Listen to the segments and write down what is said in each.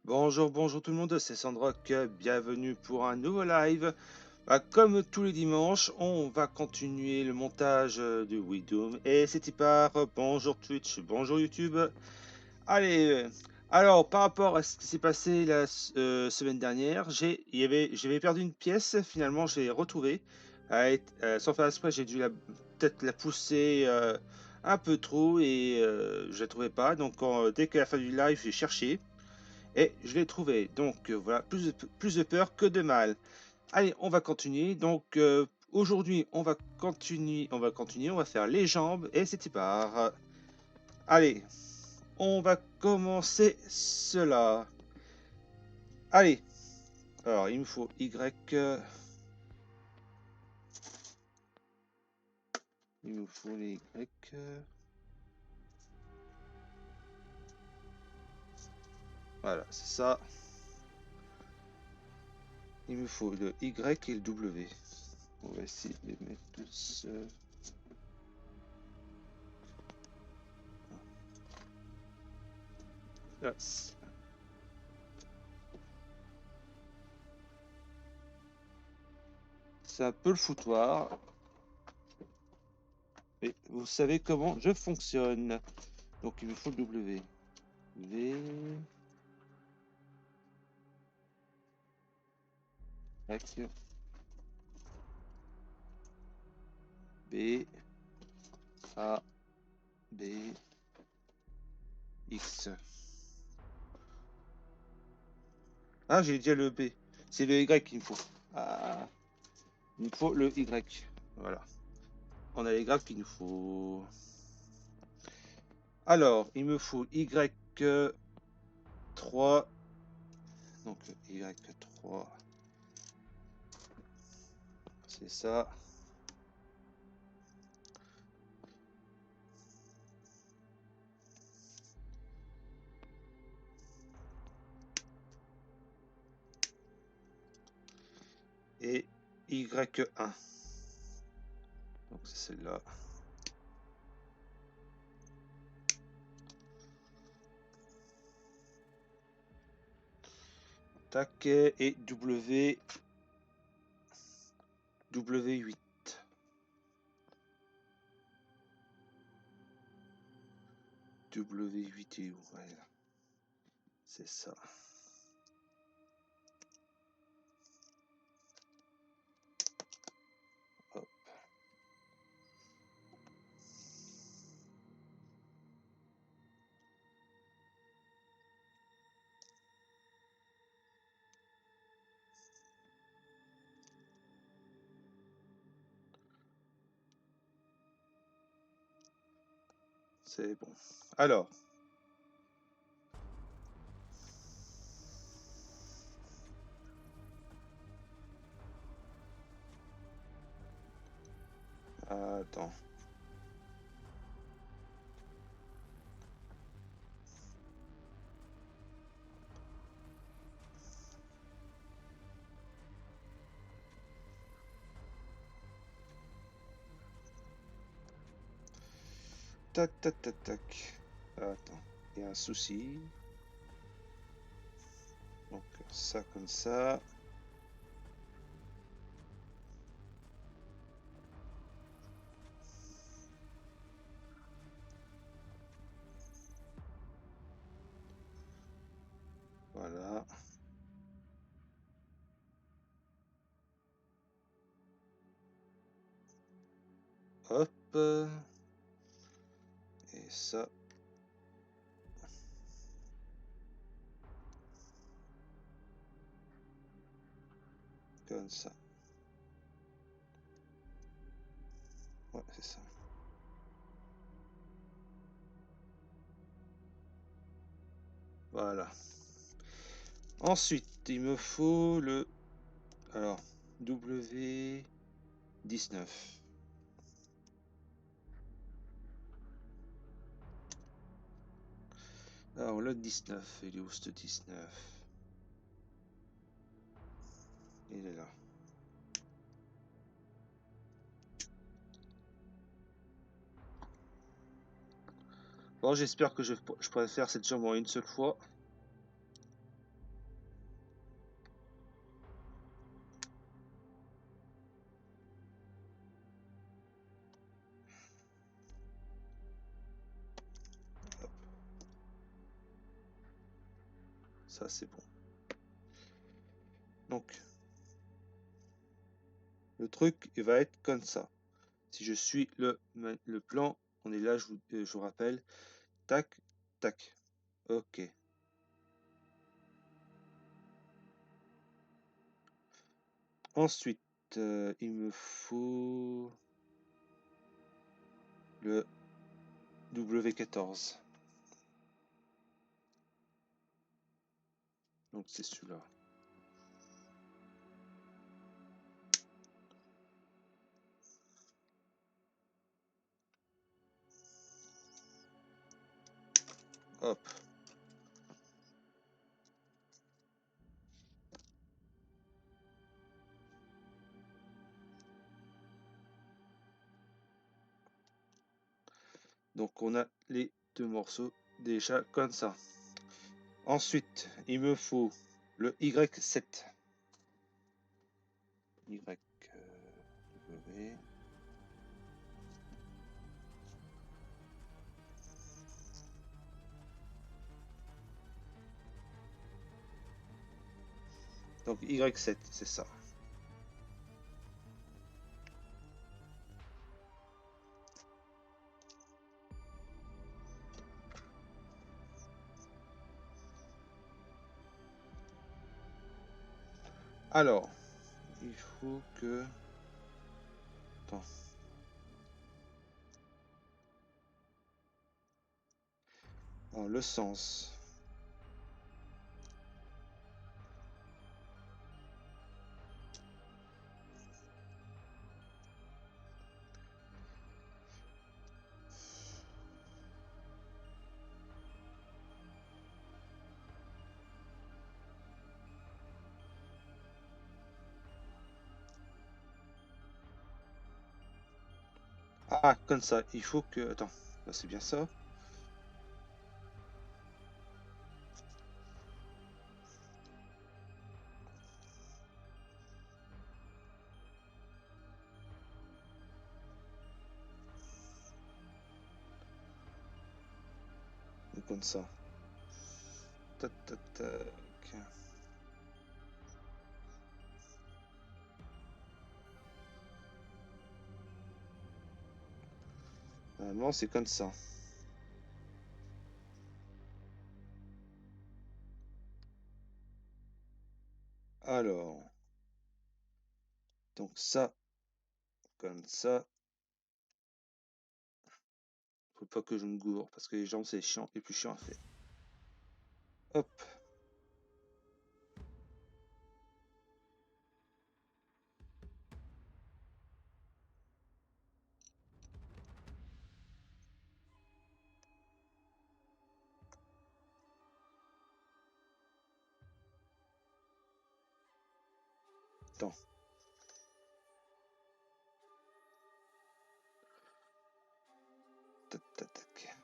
Bonjour, bonjour tout le monde, c'est Sandrock, bienvenue pour un nouveau live. Comme tous les dimanches, on va continuer le montage de Widoom et c'est par bonjour Twitch, bonjour YouTube. Allez, alors par rapport à ce qui s'est passé la semaine dernière, j'avais perdu une pièce, finalement je l'ai retrouvée. Sans faire exprès, j'ai dû peut-être la pousser un peu trop et je la trouvais pas. Donc dès qu'à la fin du live, j'ai cherché. Et je l'ai trouvé. Donc voilà, plus de peur que de mal. Allez, on va continuer. Donc aujourd'hui, on va faire les jambes et c'est part. Allez, on va commencer cela. Allez, alors il me faut Y. Il me faut les Y. Voilà, c'est ça. Il me faut le Y et le W. On va essayer de les mettre tous. Là. C'est un peu le foutoir. Et vous savez comment je fonctionne. Donc il me faut le W. V. Action. B. A. B. X. Ah, j'ai déjà le B. C'est le Y qu'il me faut. Ah, il me faut le Y. Voilà. On a les Y qu'il nous faut. Alors, il me faut Y3. Donc Y3. C'est ça. Et Y1. Donc c'est celle-là. Tac. Et W. W8. W8 est où? Voilà. C'est ça. Hop. C'est bon. Alors. Attends. Tac, tac, tac, tac. Attends. Il y a un souci. Donc ça comme ça. Voilà. Hop. Et ça. Comme ça. Ouais, c'est ça. Voilà. Ensuite, il me faut le... Alors, W19. Alors, le 19, il est où ce 19? Il est là. Bon, j'espère que je pourrai faire cette jambe en une seule fois. ça c'est bon. Donc, le truc il va être comme ça. Si je suis le plan, on est là, je vous rappelle. Tac, tac. Ok. Ensuite, il me faut le W14. Donc c'est celui-là. Hop. Donc on a les deux morceaux déjà comme ça. Ensuite, il me faut le Y7. Y, W. Donc Y7, c'est ça. Alors, il faut que... Attends. Alors, le sens. Ah, comme ça. Il faut que... Attends, là c'est bien ça. Comme ça. Tac, tac, tac. Normalement, c'est comme ça. Alors, donc ça, comme ça. Faut pas que je me gourre parce que les jambes c'est chiant et plus chiant à faire. Hop. Attends. Tac, tac, tac.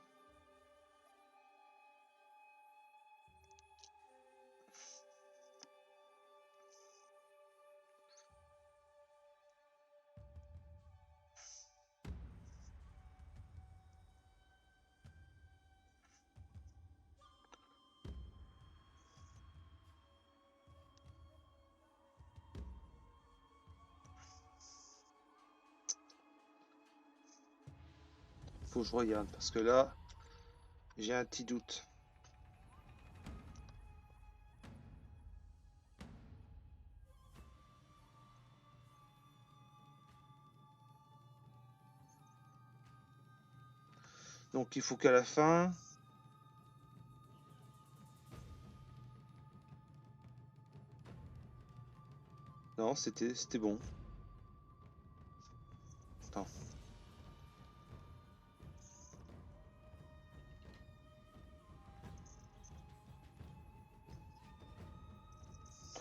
Faut que je regarde parce que là, j'ai un petit doute. Donc il faut qu'à la fin. Non, c'était bon. Attends.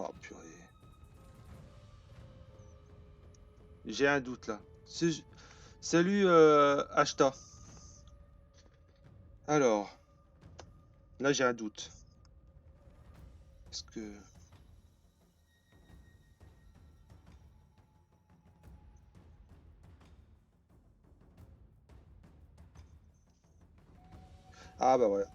Oh purée. J'ai un doute là. Salut Ashta. Alors, là j'ai un doute. Est-ce que... Ah bah voilà.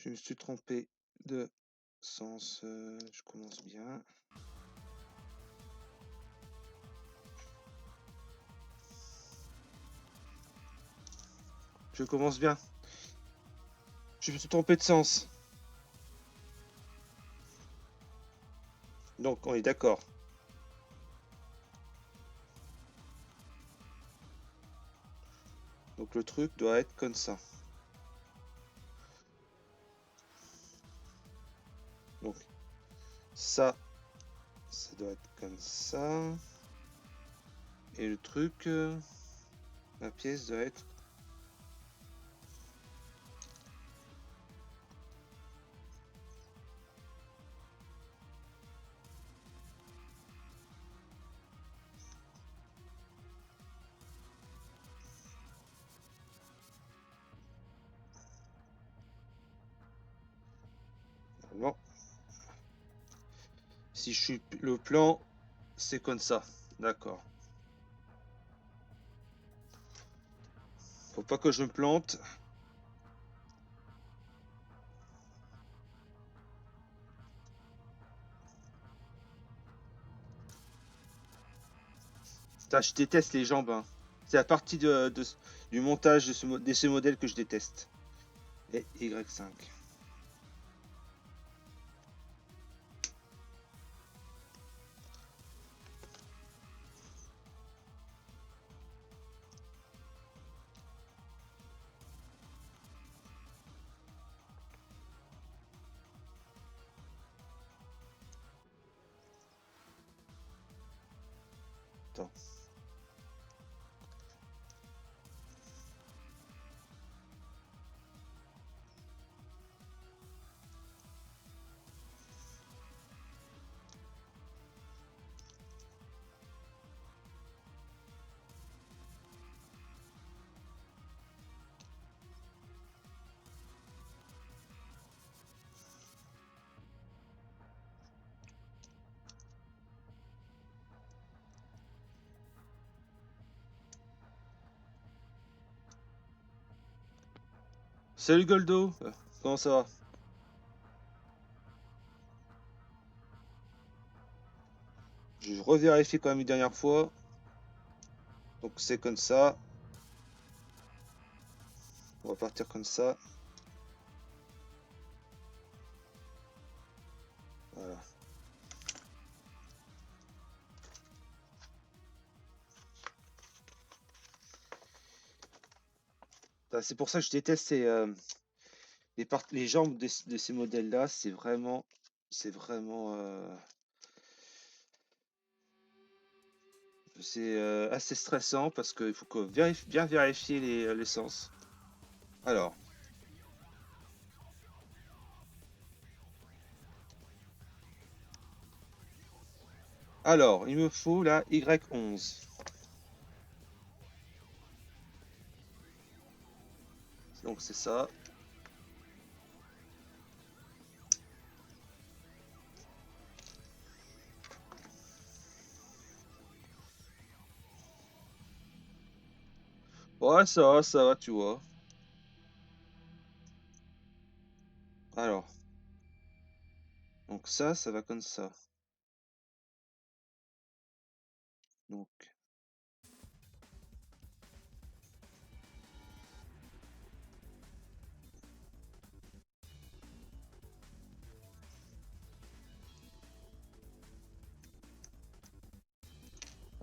Je me suis trompé de sens. Je commence bien. Je commence bien. Je me suis trompé de sens. Donc on est d'accord. Donc le truc doit être comme ça. Donc ça doit être comme ça. Et le truc, la pièce doit être... Normalement, si je suis le plan, c'est comme ça. D'accord. Faut pas que je me plante. Putain, je déteste les jambes, hein. C'est la partie du montage de ce modèle que je déteste. Et Y5. Attends. Salut Goldo, comment ça va? Je revérifie quand même une dernière fois. Donc c'est comme ça. On va partir comme ça. Voilà. C'est pour ça que je déteste les jambes de ces modèles-là. C'est assez stressant parce qu'il faut bien vérifier l'essence. Alors, il me faut la Y11. Donc c'est ça. Ouais, ça va, tu vois. Alors, donc ça va comme ça. Donc,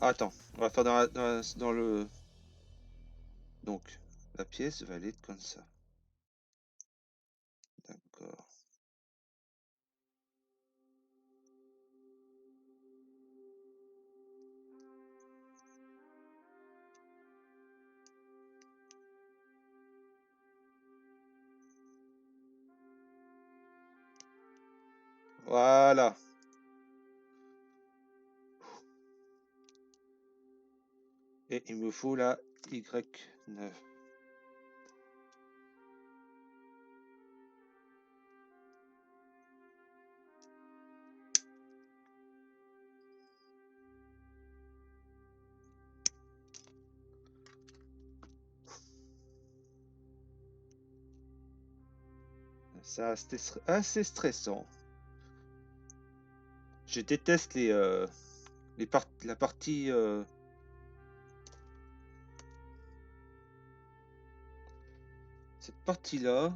attends, on va faire dans le... Donc, la pièce va aller comme ça. D'accord. Voilà. Et il me faut la Y9. C'est assez stressant. Je déteste la partie cette partie-là.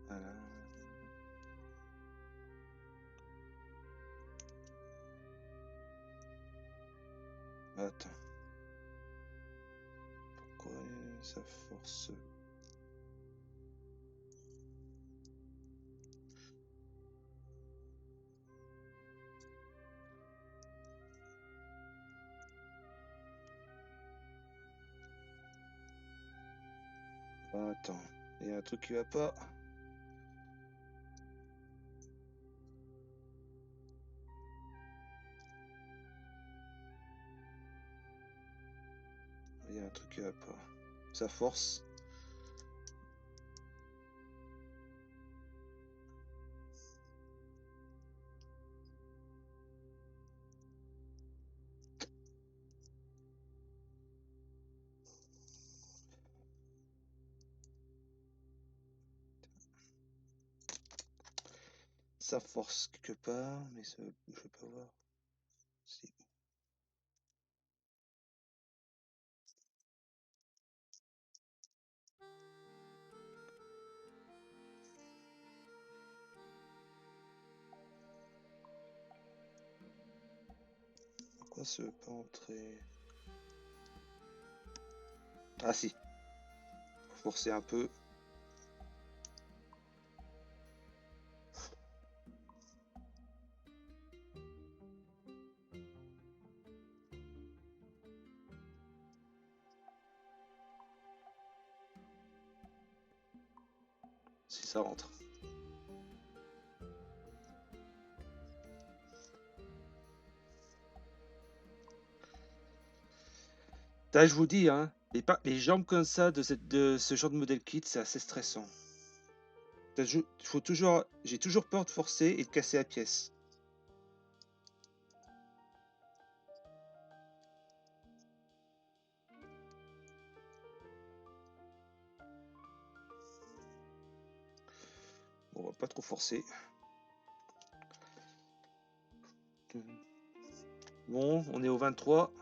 Voilà. Attends. Pourquoi ça force? Attends, il y a un truc qui va pas. Il y a un truc qui va pas. Ça force. Ça force quelque part, mais ça, je peux pas voir. Si. Pourquoi ça veut pas entrer? Ah si. Faut forcer un peu. Si ça rentre. Là, je vous dis, hein, les jambes comme ça de ce genre de modèle kit, c'est assez stressant. J'ai toujours peur de forcer et de casser la pièce. Bon, on va pas trop forcer. Bon, on est au 23.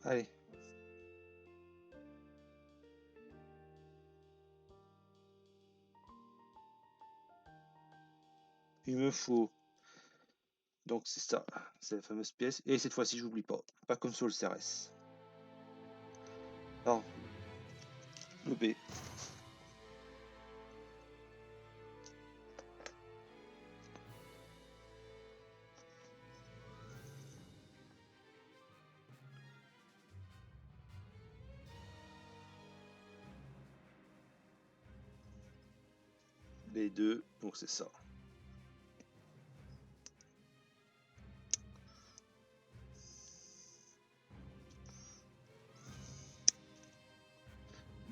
Allez. Il me faut. Donc c'est ça, c'est la fameuse pièce. Et cette fois-ci, j'oublie pas. Pas comme sur le CRS. Alors, le B. B2, donc c'est ça.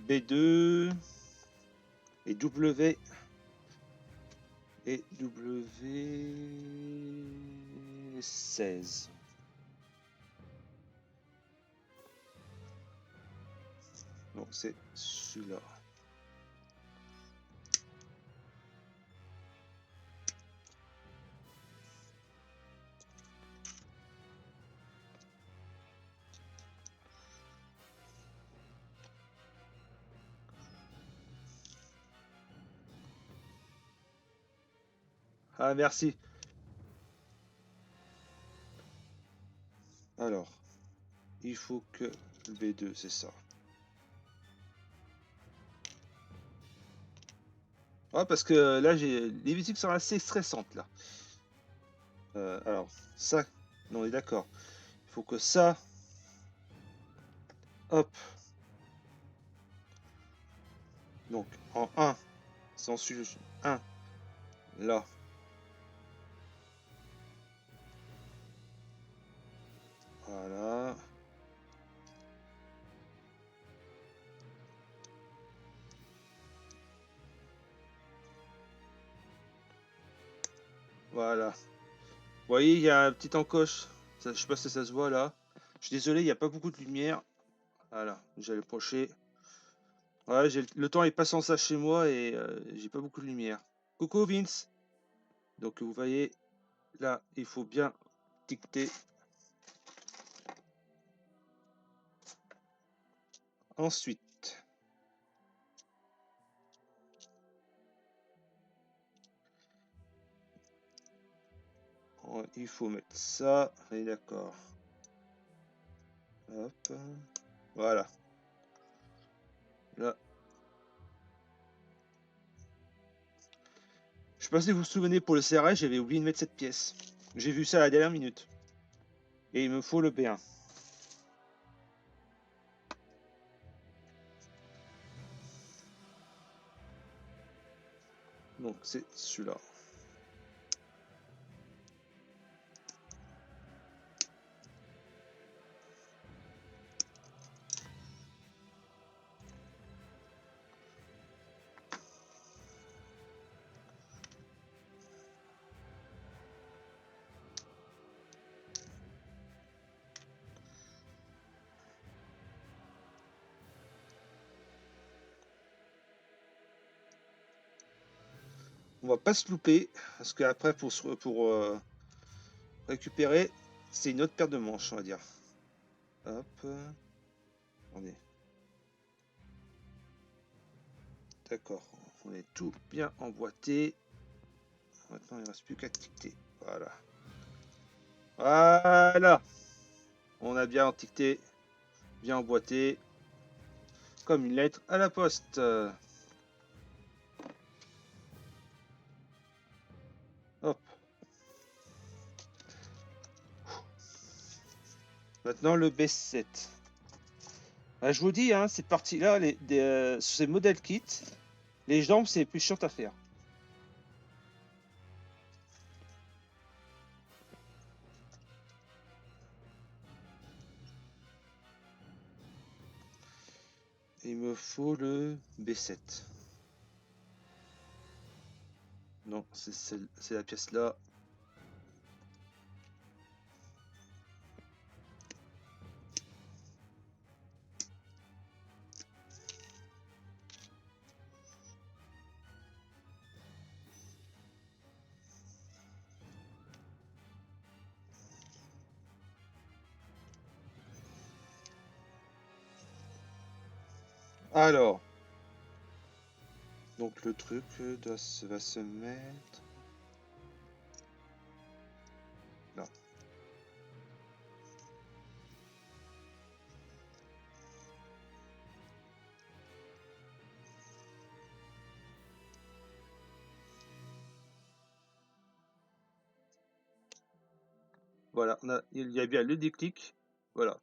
B2 et W et W16. Donc c'est celui-là. Ah merci. Alors, il faut que le B2, c'est ça. Ah, parce que là, les musiques sont assez stressantes là. Alors, ça, non, on est d'accord. Il faut que ça, hop. Donc, en 1, sans sujet 1, là. Voilà. Voilà. Vous voyez, il y a un petit encoche. Je sais pas si ça se voit là. Je suis désolé, il n'y a pas beaucoup de lumière. Voilà, j'allais approcher. Ouais, le temps est pas sans ça chez moi et j'ai pas beaucoup de lumière. Coucou Vince. Donc vous voyez, là, il faut bien ticter. Ensuite, il faut mettre ça. On est d'accord. Hop. Voilà. Là. Je sais pas si vous vous souvenez, pour le CRS, j'avais oublié de mettre cette pièce. J'ai vu ça à la dernière minute. Et il me faut le B1. Donc c'est celui-là. On va pas se louper, parce qu'après pour récupérer, c'est une autre paire de manches, on va dire. Hop. Attendez. D'accord. On est tout bien emboîté. Maintenant, il ne reste plus qu'à ticter. Voilà. Voilà. On a bien ticté, bien emboîté, comme une lettre à la poste. Hop. Maintenant, le B7. Ah, je vous dis, hein, cette partie-là, sur ces modèles kits, les jambes, c'est plus chiant à faire. Il me faut le B7. Non, c'est la pièce là. Alors, donc le truc va se mettre là. Voilà, il y a bien le déclic. Voilà.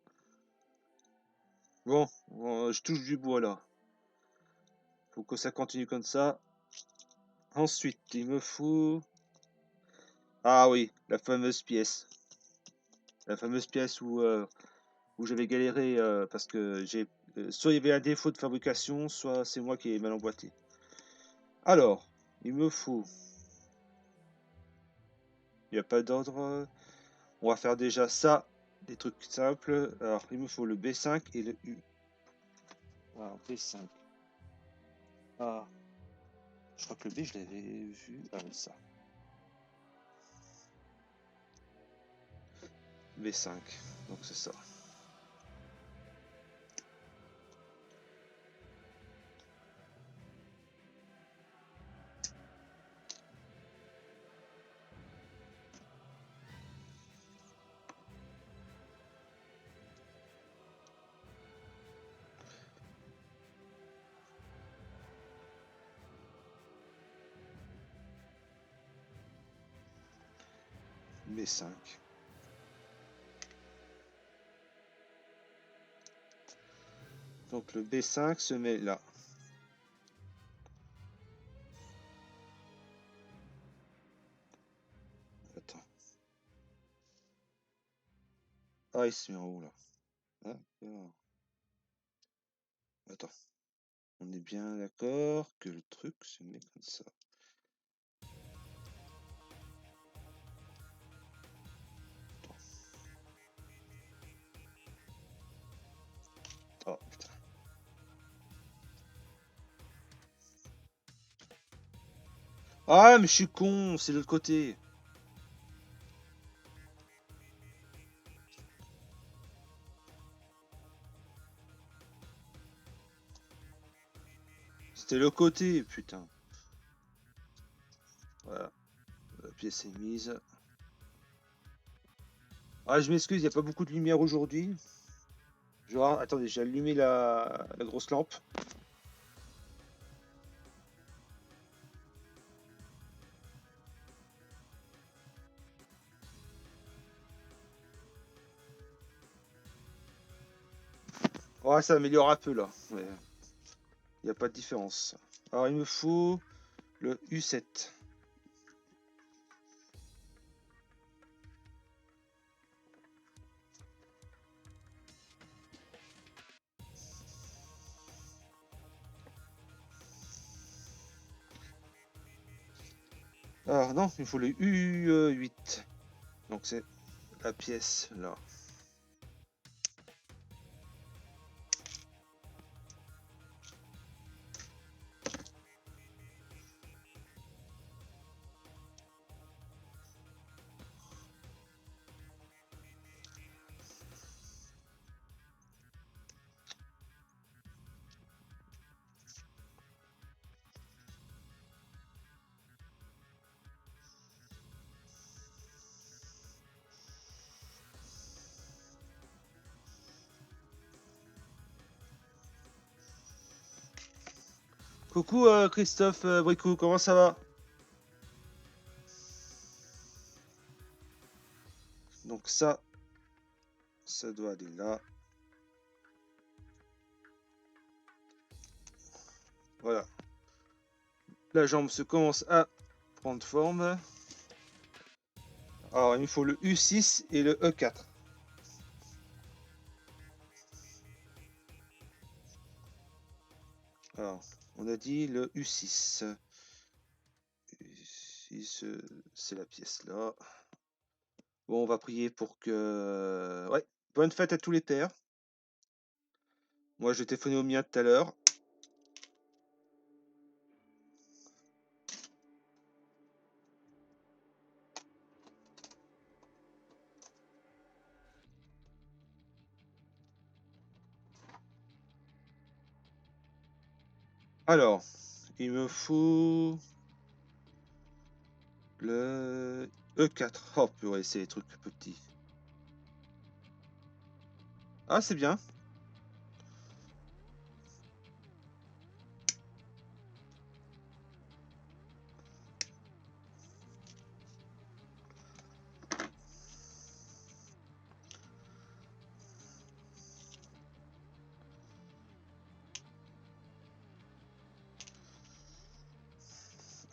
Bon, je touche du bois là. Faut que ça continue comme ça. Ensuite, il me faut... Ah oui, la fameuse pièce. La fameuse pièce où j'avais galéré parce que soit il y avait un défaut de fabrication, soit c'est moi qui ai mal emboîté. Alors, il me faut... Il n'y a pas d'ordre. On va faire déjà ça, des trucs simples. Alors, il me faut le B5 et le U. Alors, B5. Ah, je crois que le B, je l'avais vu. Ah oui, ça. B5. Donc, c'est ça. B5. Donc, le B5 se met là. Attends. Ah, il se met en haut là. D'accord. Attends. On est bien d'accord que le truc se met comme ça. Ah, mais je suis con, c'est de l'autre côté. C'était le côté, putain. Voilà, la pièce est mise. Ah, je m'excuse, il n'y a pas beaucoup de lumière aujourd'hui. Genre, attendez, j'ai allumé la grosse lampe. Ouais, ça améliore un peu là. Mais il n'y a pas de différence. Alors, il me faut le U7. Alors, non, il me faut le U8. Donc, c'est la pièce là. Coucou Christophe Bricou, comment ça va? Donc ça doit aller là. Voilà. La jambe se commence à prendre forme. Alors il me faut le U6 et le E4. Alors, on a dit le U6. U6, c'est la pièce là. Bon, on va prier pour que... Ouais, bonne fête à tous les pères. Moi, j'ai téléphoné au mien tout à l'heure. Alors, il me faut le E4. Oh, purée, c'est les trucs petits. Ah, c'est bien.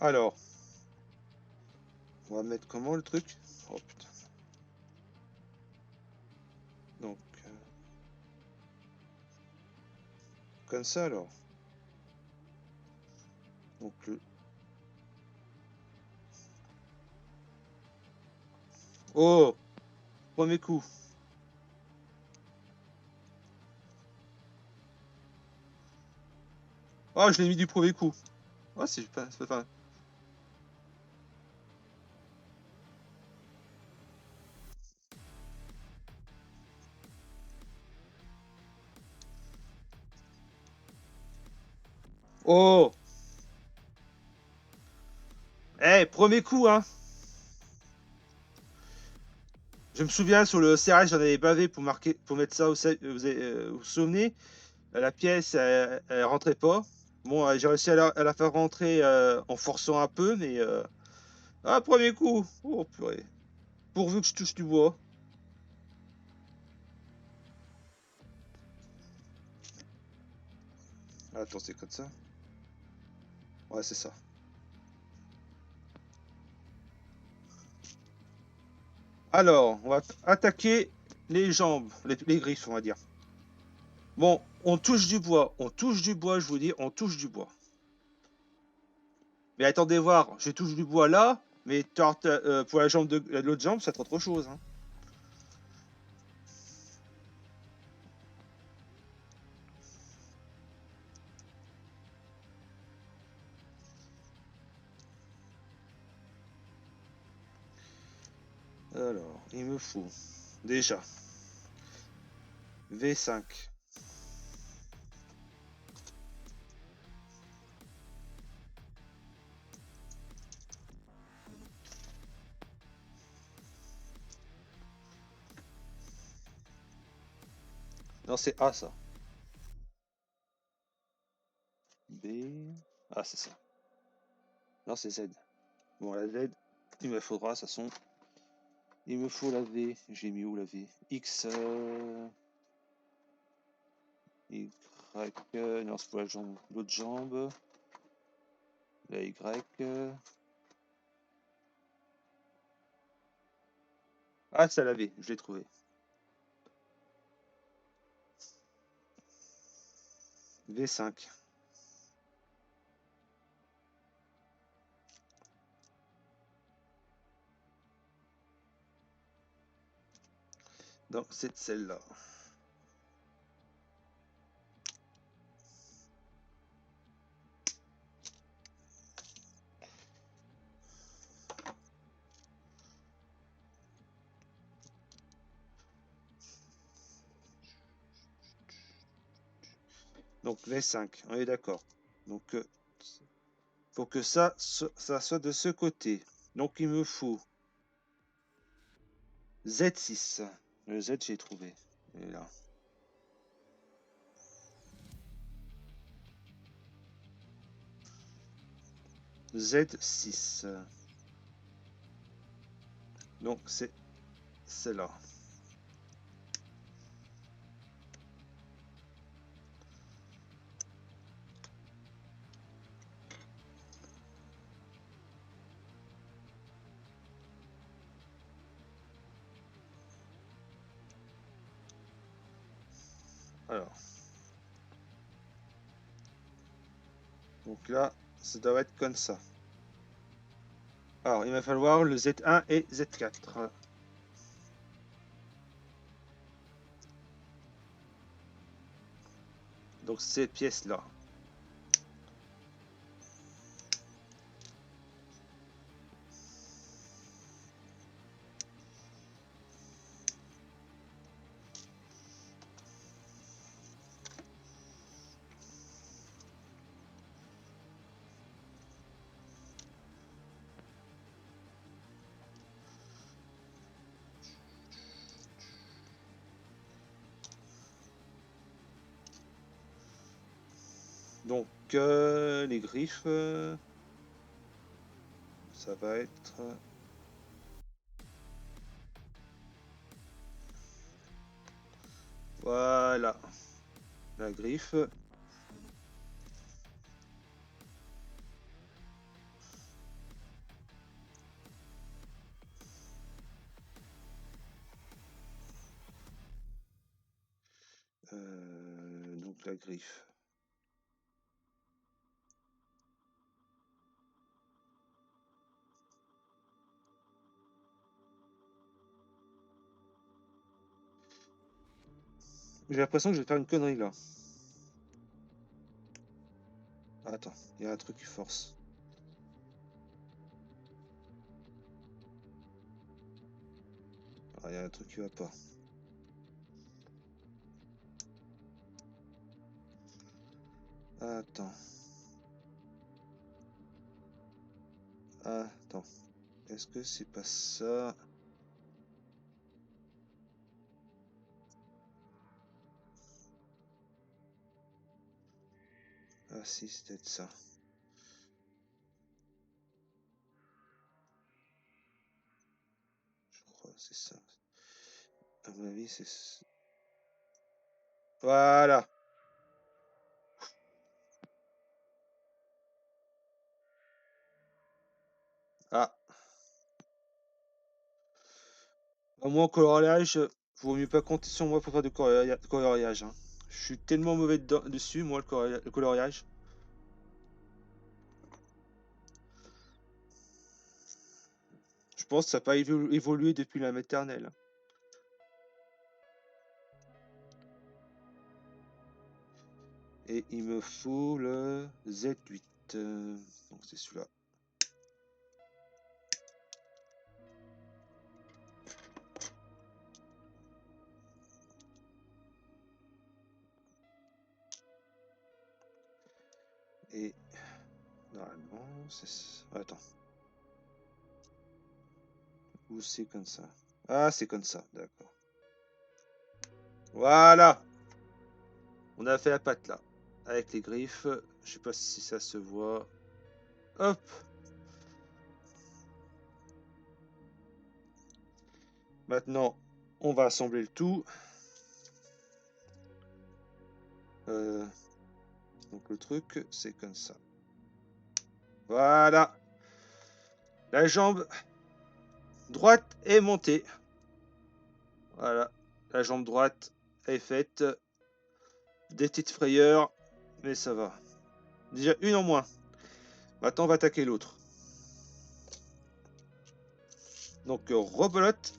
Alors, on va mettre comment le truc? Oh putain. Donc, comme ça alors. Donc le... Oh, premier coup. Ah, je l'ai mis du premier coup. Ah, c'est pas... Oh! Eh, premier coup, hein! Je me souviens sur le serrage, j'en avais bavé pour marquer, pour mettre ça vous vous souvenez? La pièce, elle rentrait pas. Bon, j'ai réussi à la faire rentrer en forçant un peu, mais ah, premier coup! Oh purée. Pourvu que je touche du bois. Attends, c'est comme ça? Ouais, c'est ça. Alors, on va attaquer les jambes, les griffes, on va dire. Bon, on touche du bois. On touche du bois, je vous dis, on touche du bois. Mais attendez voir, je touche du bois là, mais pour la jambe de l'autre jambe, c'est autre chose, hein. Alors, il me faut déjà V5. Non, c'est A ça. B. Ah, c'est ça. Non, c'est Z. Bon, la Z, il me faudra, de toute façon. Il me faut la V. J'ai mis où la V? X. Y. Non, c'est pour la jambe. L'autre jambe. La Y. Ah, c'est la V. Je l'ai trouvé. V5. Donc, c'est celle-là. Donc, V5. On est d'accord. Donc, faut que ça soit de ce côté. Donc, il me faut Z6. Le Z, j'ai trouvé. Il est là. Z6. Donc, c'est celle-là. Alors. Donc là, ça doit être comme ça. Alors, il va falloir le Z1 et Z4. Donc, ces pièces-là. Donc, les griffes, ça va être... Voilà. La griffe. Donc, la griffe. J'ai l'impression que je vais faire une connerie, là. Ah, attends, il y a un truc qui force. Ah, il y a un truc qui va pas. Attends. Attends. Est-ce que c'est pas ça? Ah si, c'est peut-être ça. Je crois que c'est ça. À mon avis, c'est... Voilà. Ah. Moi, en coloriage, vaut mieux pas compter sur moi pour faire du coloriage. Hein. Je suis tellement mauvais dessus, moi, le coloriage. Je pense que ça n'a pas évolué depuis la maternelle. Et il me faut le Z8. Donc c'est celui-là. Attends. Ou c'est comme ça? Ah, c'est comme ça, d'accord. Voilà! On a fait la patte là. Avec les griffes. Je sais pas si ça se voit. Hop! Maintenant, on va assembler le tout. Donc le truc, c'est comme ça. Voilà. La jambe droite est montée. Voilà. La jambe droite est faite. Des petites frayeurs, mais ça va. Déjà une en moins. Maintenant, on va attaquer l'autre. Donc, rebelote.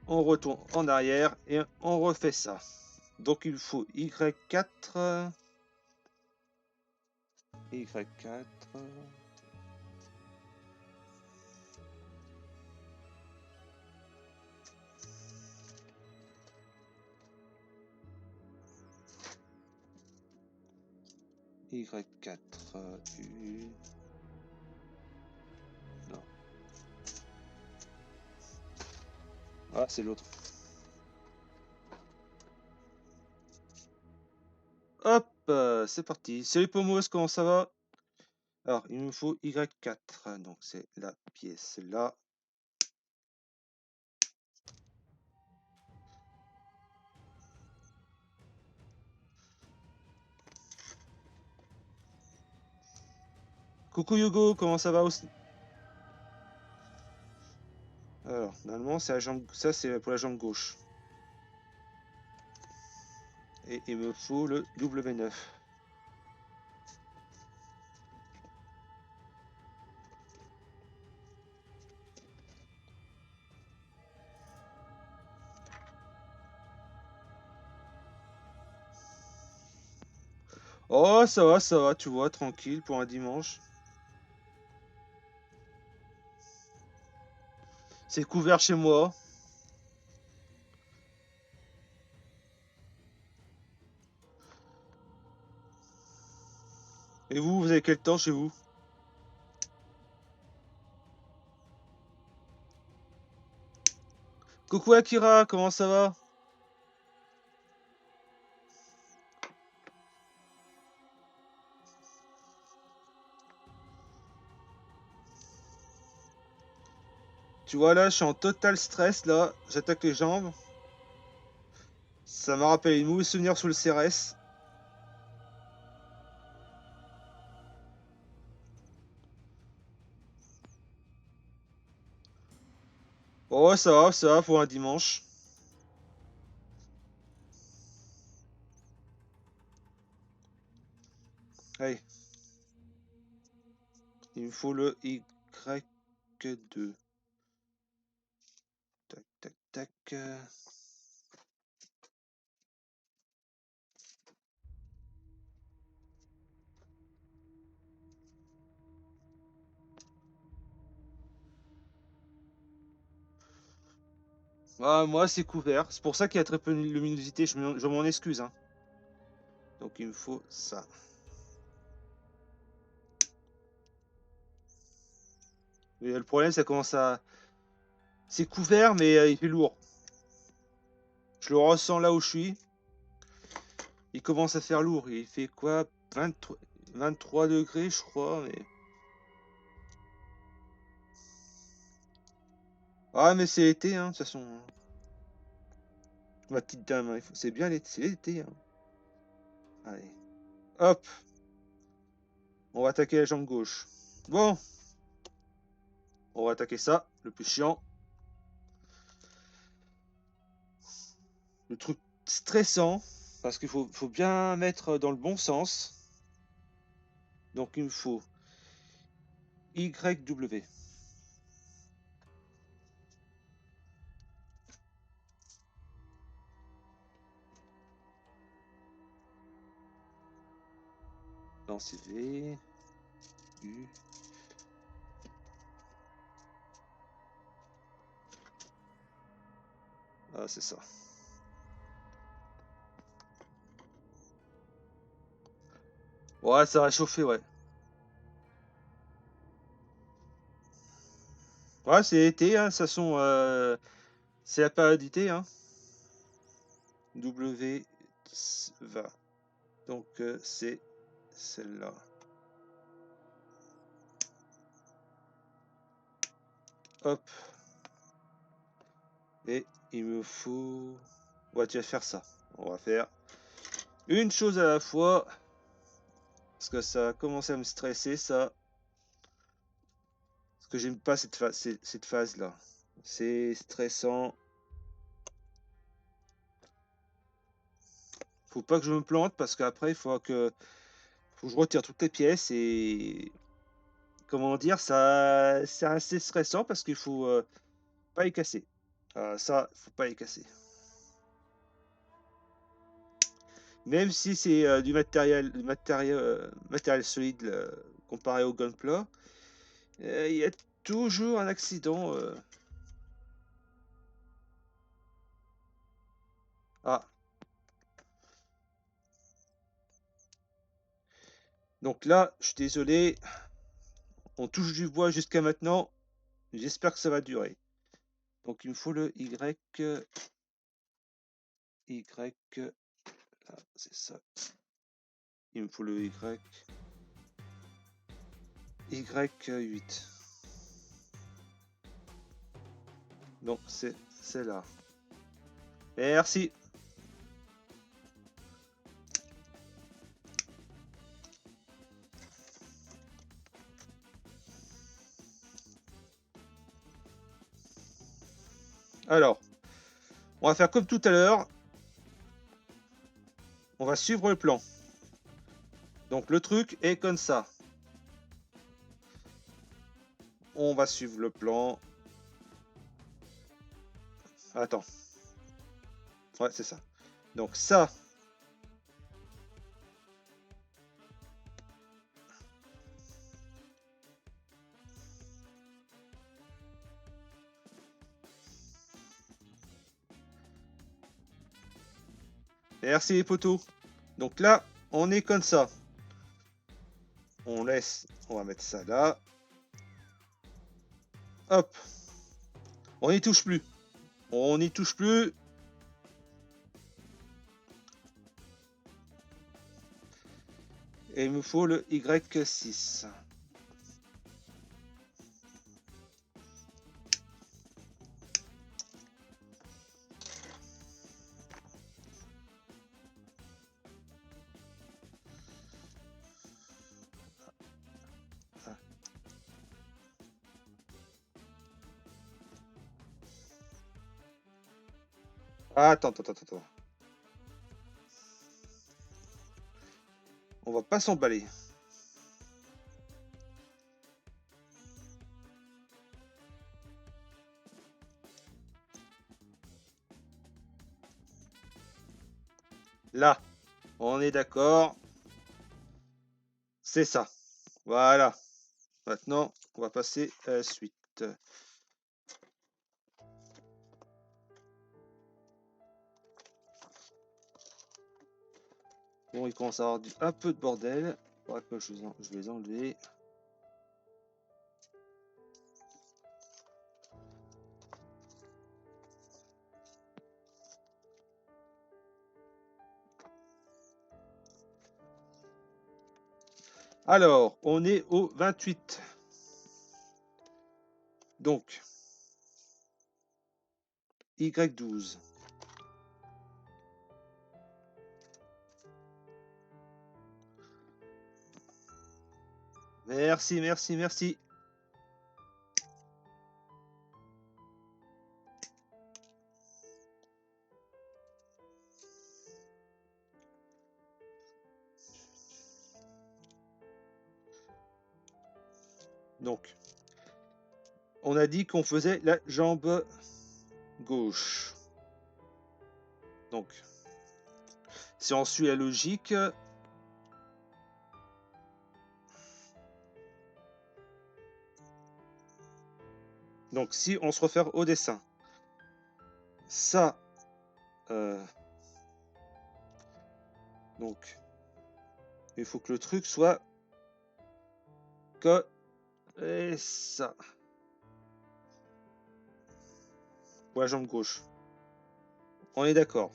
On retourne en arrière et on refait ça. Donc, il faut Y4. Y4. Y4. U. Non. Ah, c'est l'autre. Hop, c'est parti. Salut Pomos, comment ça va? Alors, il me faut Y4. Donc, c'est la pièce là. Coucou Hugo, comment ça va aussi? Alors, normalement, c'est la jambe, ça c'est pour la jambe gauche. Et il me faut le W9. Oh, ça va, tu vois, tranquille pour un dimanche. C'est couvert chez moi. Et vous, vous avez quel temps chez vous? Coucou Akira, comment ça va? Tu vois là, je suis en total stress là. J'attaque les jambes. Ça m'a rappelé une mauvais souvenir sous le CRS. Oh, ça va pour un dimanche. Allez, il me faut le Y2. Tac, tac, tac. Ah, moi, c'est couvert. C'est pour ça qu'il y a très peu de luminosité. Je m'en excuse, hein. Donc, il me faut ça. Et le problème, ça commence à... C'est couvert, mais il fait lourd. Je le ressens là où je suis. Il commence à faire lourd. Il fait quoi? 23 degrés, je crois. Mais... Ah, mais c'est l'été, hein, de toute façon. Ma petite dame, hein, c'est bien l'été. C'est l'été, hein. Allez. Hop. On va attaquer la jambe gauche. Bon. On va attaquer ça. Le plus chiant. Le truc stressant. Parce qu'il faut bien mettre dans le bon sens. Donc, il me faut YW. Non, c'est V. U. Ah, c'est ça. Ouais, ça va chauffer, ouais. Ouais, c'est été, hein, ça sont, c'est la période d'été, hein. W va. Donc c'est celle-là. Hop. Et il me faut... Ouais, tu vas faire ça. On va faire une chose à la fois. Parce que ça a commencé à me stresser, ça. Parce que j'aime pas cette phase-là. C'est stressant. Faut pas que je me plante parce qu'après, faut que je retire toutes les pièces et comment dire, ça c'est assez stressant parce qu'il faut pas les casser. Ça, faut pas les casser. Même si c'est matériel solide comparé au Gunpla, il y a toujours un accident. Ah, donc là, je suis désolé, on touche du bois jusqu'à maintenant. J'espère que ça va durer. Donc il me faut le Y. Là, c'est ça. Il me faut le Y8. Donc c'est là. Merci. Alors, on va faire comme tout à l'heure. On va suivre le plan. Donc le truc est comme ça. On va suivre le plan. Attends. Ouais, c'est ça. Donc ça. Merci les poteaux. Donc là, on est comme ça. On laisse. On va mettre ça là. Hop. On n'y touche plus. On n'y touche plus. Et il me faut le Y6. Attends. On va pas s'emballer. Là, on est d'accord. C'est ça. Voilà. Maintenant, on va passer à la suite. Bon, il commence à avoir un peu de bordel. Faudra que je vais les enlever. Alors, on est au 28. Donc, Y12. Merci. Donc, on a dit qu'on faisait la jambe gauche. Donc, si on suit la logique, donc si on se réfère au dessin, ça Donc, il faut que le truc soit que et ça. Pour la jambe gauche. On est d'accord.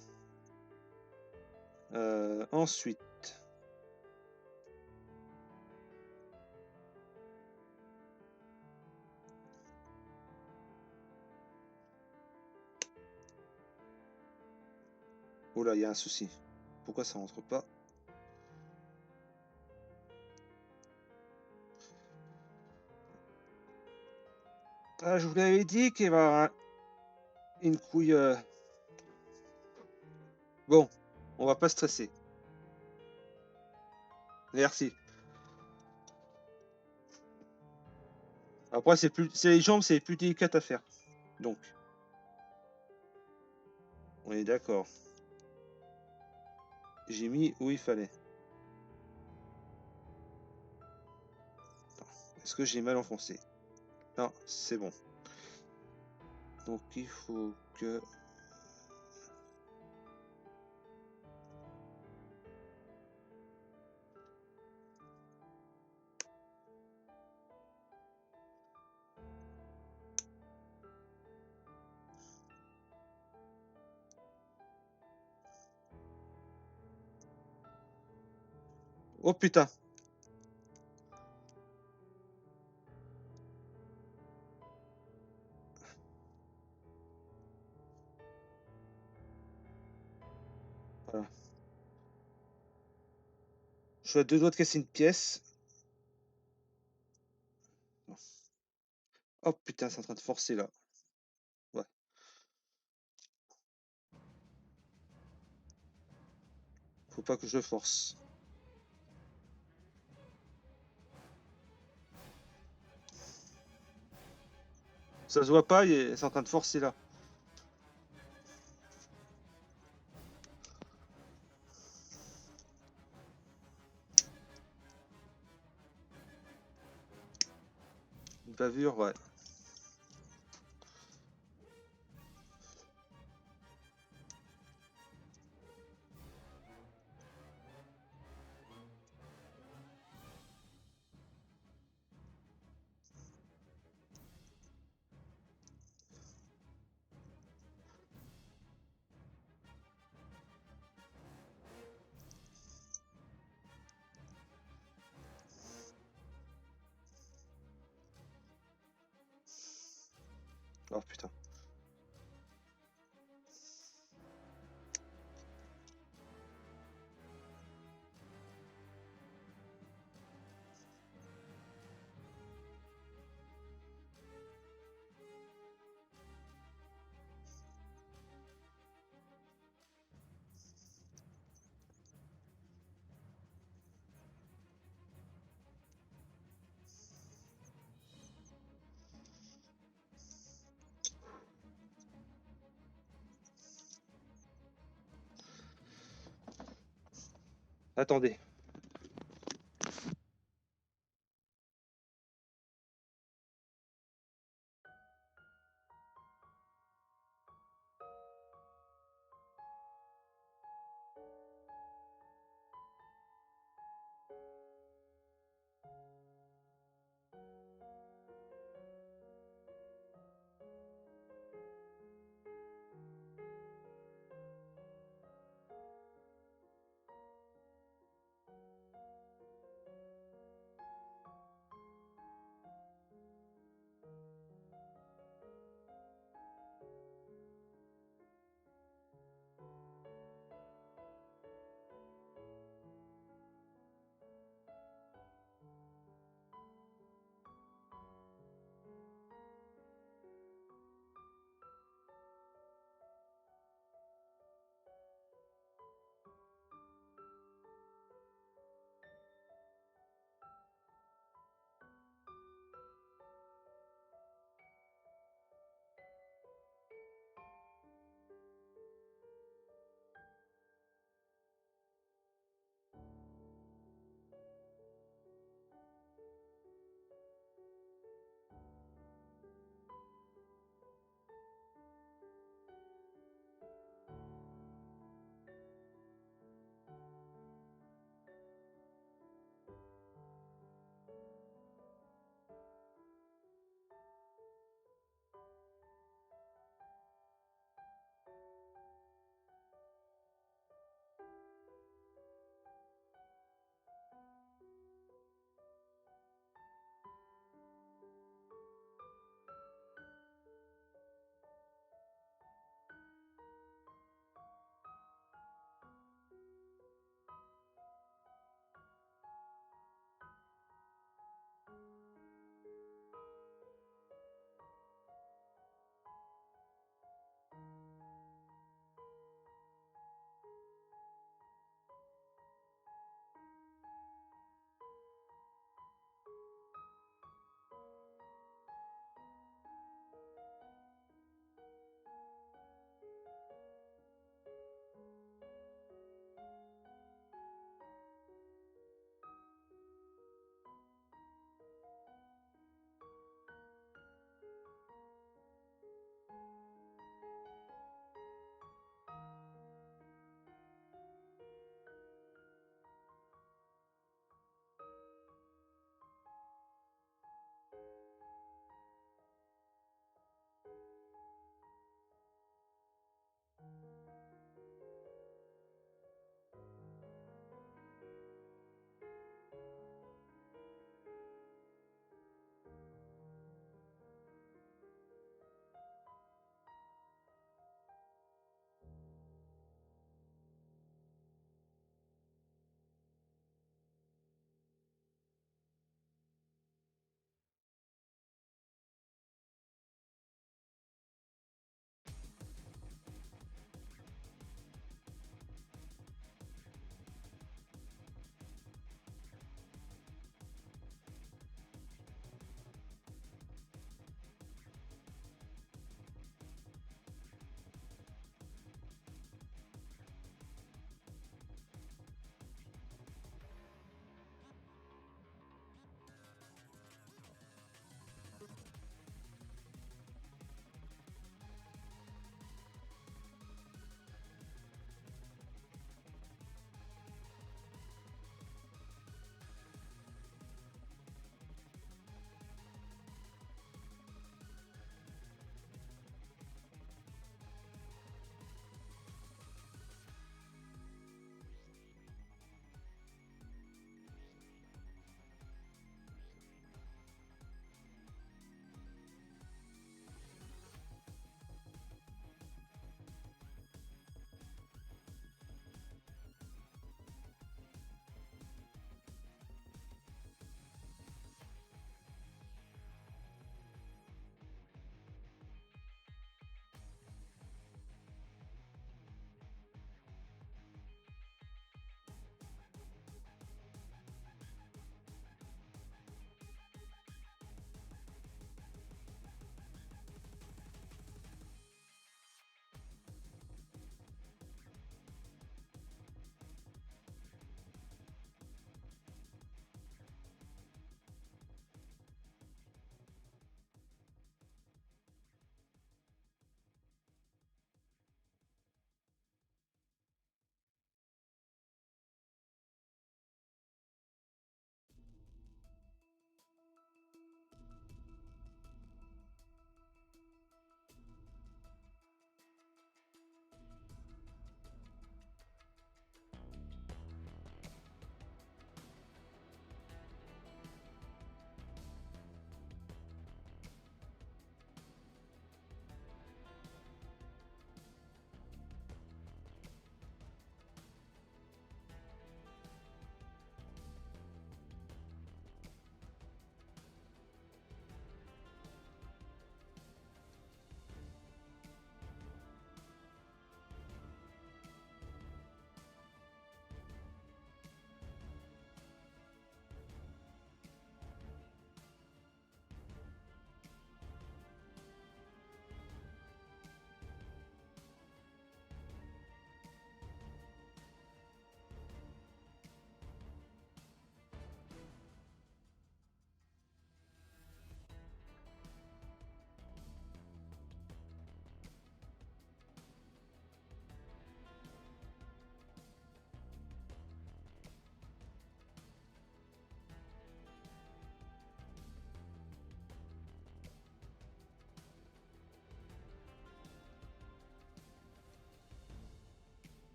Ensuite. Oh là, il y a un souci. Pourquoi ça rentre pas? Ah, je vous l'avais dit qu'il va y avoir une couille. Bon, on va pas stresser. Merci. Après, c'est les jambes, c'est plus délicat à faire. Donc, on est d'accord. J'ai mis où il fallait. Est-ce que j'ai mal enfoncé? Non, c'est bon. Donc, il faut que... Oh putain! Voilà. Je suis à 2 doigts de casser une pièce. Oh putain, c'est en train de forcer là. Ouais. Faut pas que je force. Ça se voit pas, c'est en train de forcer là. Une bavure, ouais. Oh putain. Attendez.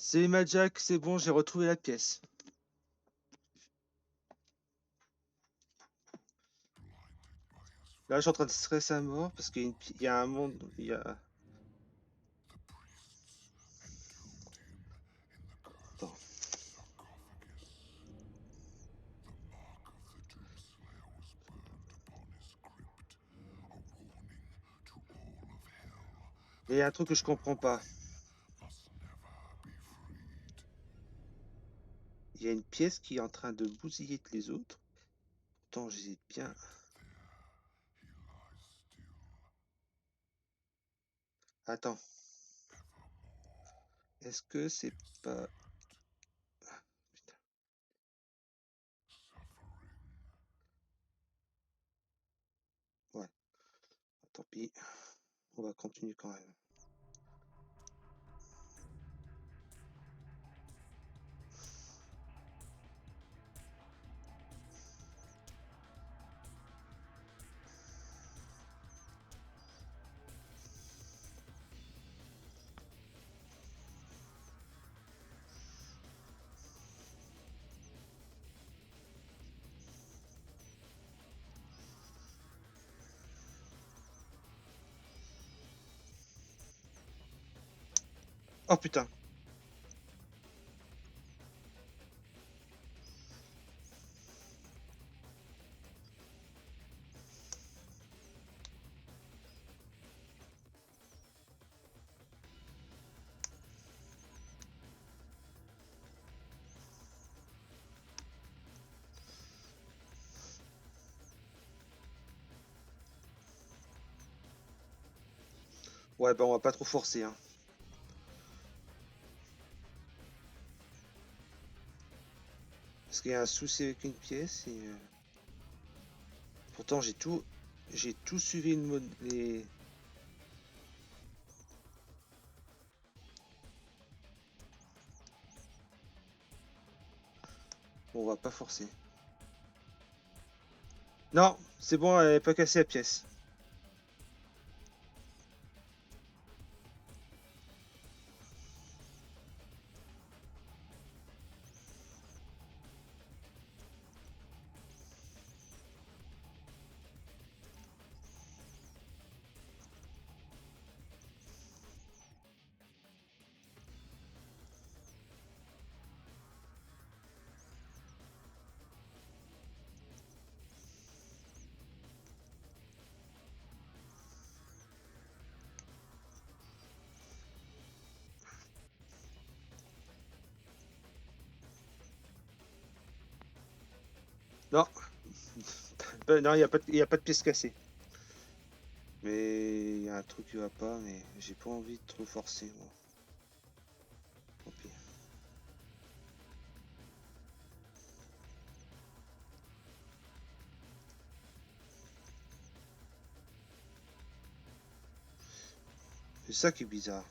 C'est Jack, c'est bon, j'ai retrouvé la pièce. Là, je suis en train de stresser à mort parce qu'il y a un monde. Attends. Il y a un truc que je comprends pas. Il y a une pièce qui est en train de bousiller les autres. Pourtant, j'ai bien. Attends. Est-ce que c'est pas. Putain. Ouais, tant pis. On va continuer quand même. Oh putain. Ouais, bah on va pas trop forcer, hein. Parce qu'il y a un souci avec une pièce et. Pourtant, j'ai tout suivi les. Bon, on va pas forcer. Non, c'est bon, elle n'est pas cassée la pièce. Non, non, il y a pas de pièce cassée. Mais il y a un truc qui va pas, mais j'ai pas envie de trop forcer, moi. Tant pis. C'est ça qui est bizarre.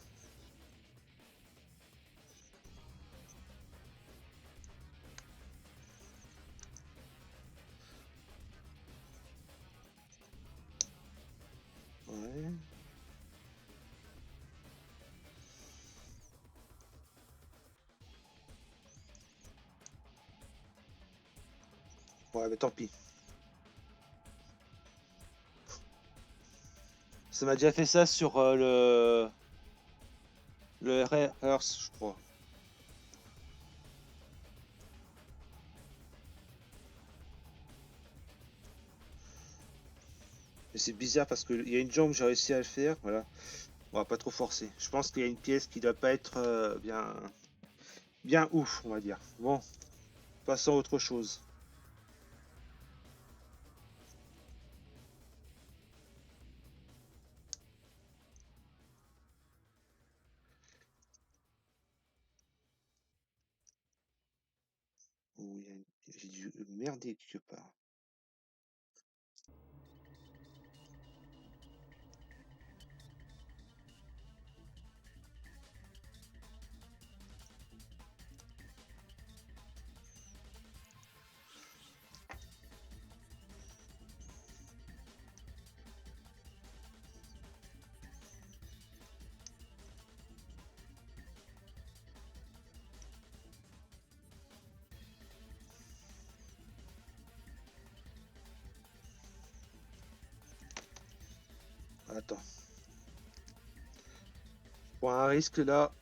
Ouais. Ouais, mais tant pis. Ça m'a déjà fait ça sur le Rare Earth, je crois. Mais c'est bizarre parce qu'il y a une jambe, j'ai réussi à le faire. Voilà. On va pas trop forcer. Je pense qu'il y a une pièce qui doit pas être bien ouf, on va dire. Bon, passons à autre chose. Oh, j'ai dû merder quelque part. Attends. Pour un risque là.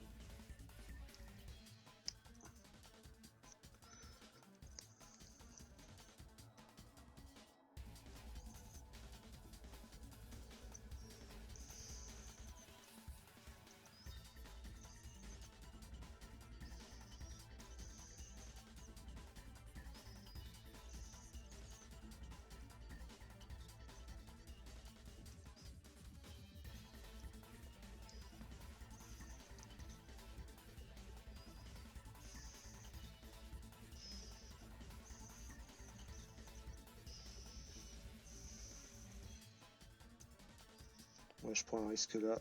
Moi je prends un risque là.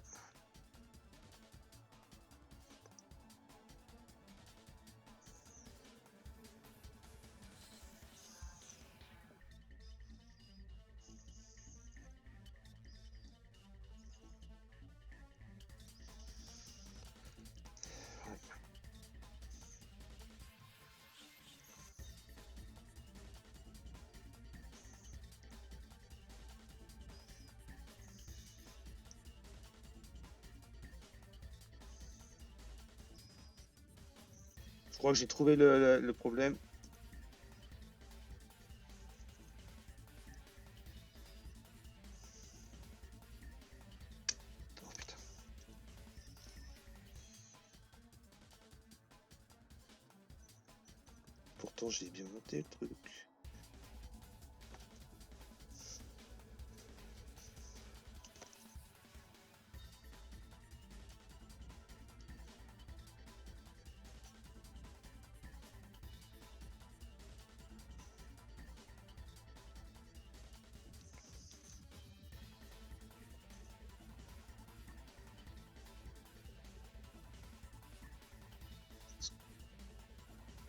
Je crois que j'ai trouvé le problème. Oh putain. Pourtant j'ai bien monté le truc.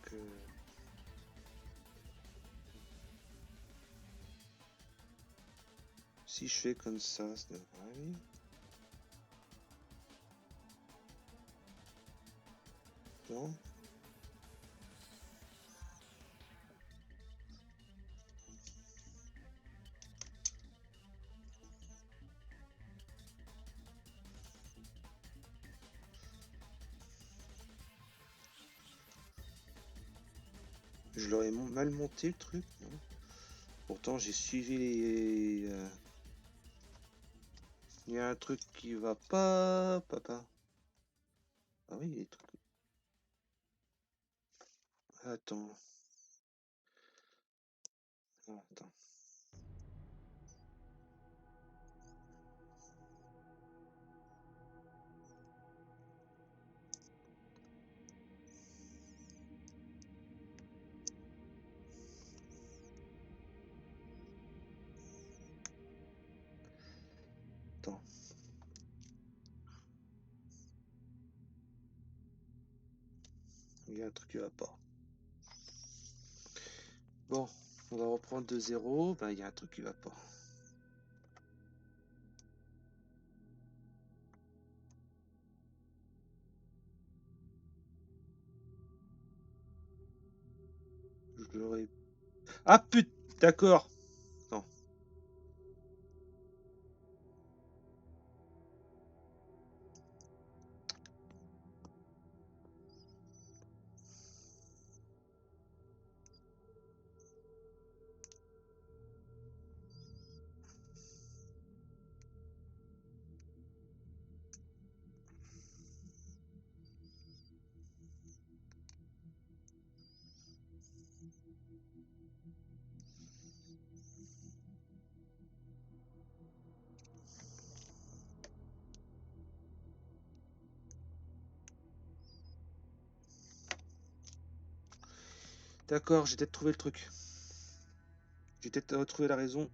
Que... Si je fais comme ça devrait aller. Non. Je l'aurais mal monté le truc, non? Pourtant j'ai suivi les... Il y a un truc qui va pas, papa. Ah oui, les trucs. Attends. Ah, attends. Attends. Il y a un truc qui va pas. Bon, on va reprendre de zéro. Ben, il y a un truc qui va pas. Je l'aurais... Ah putain, d'accord. Non. D'accord, j'ai peut-être trouvé le truc. J'ai peut-être retrouvé la raison.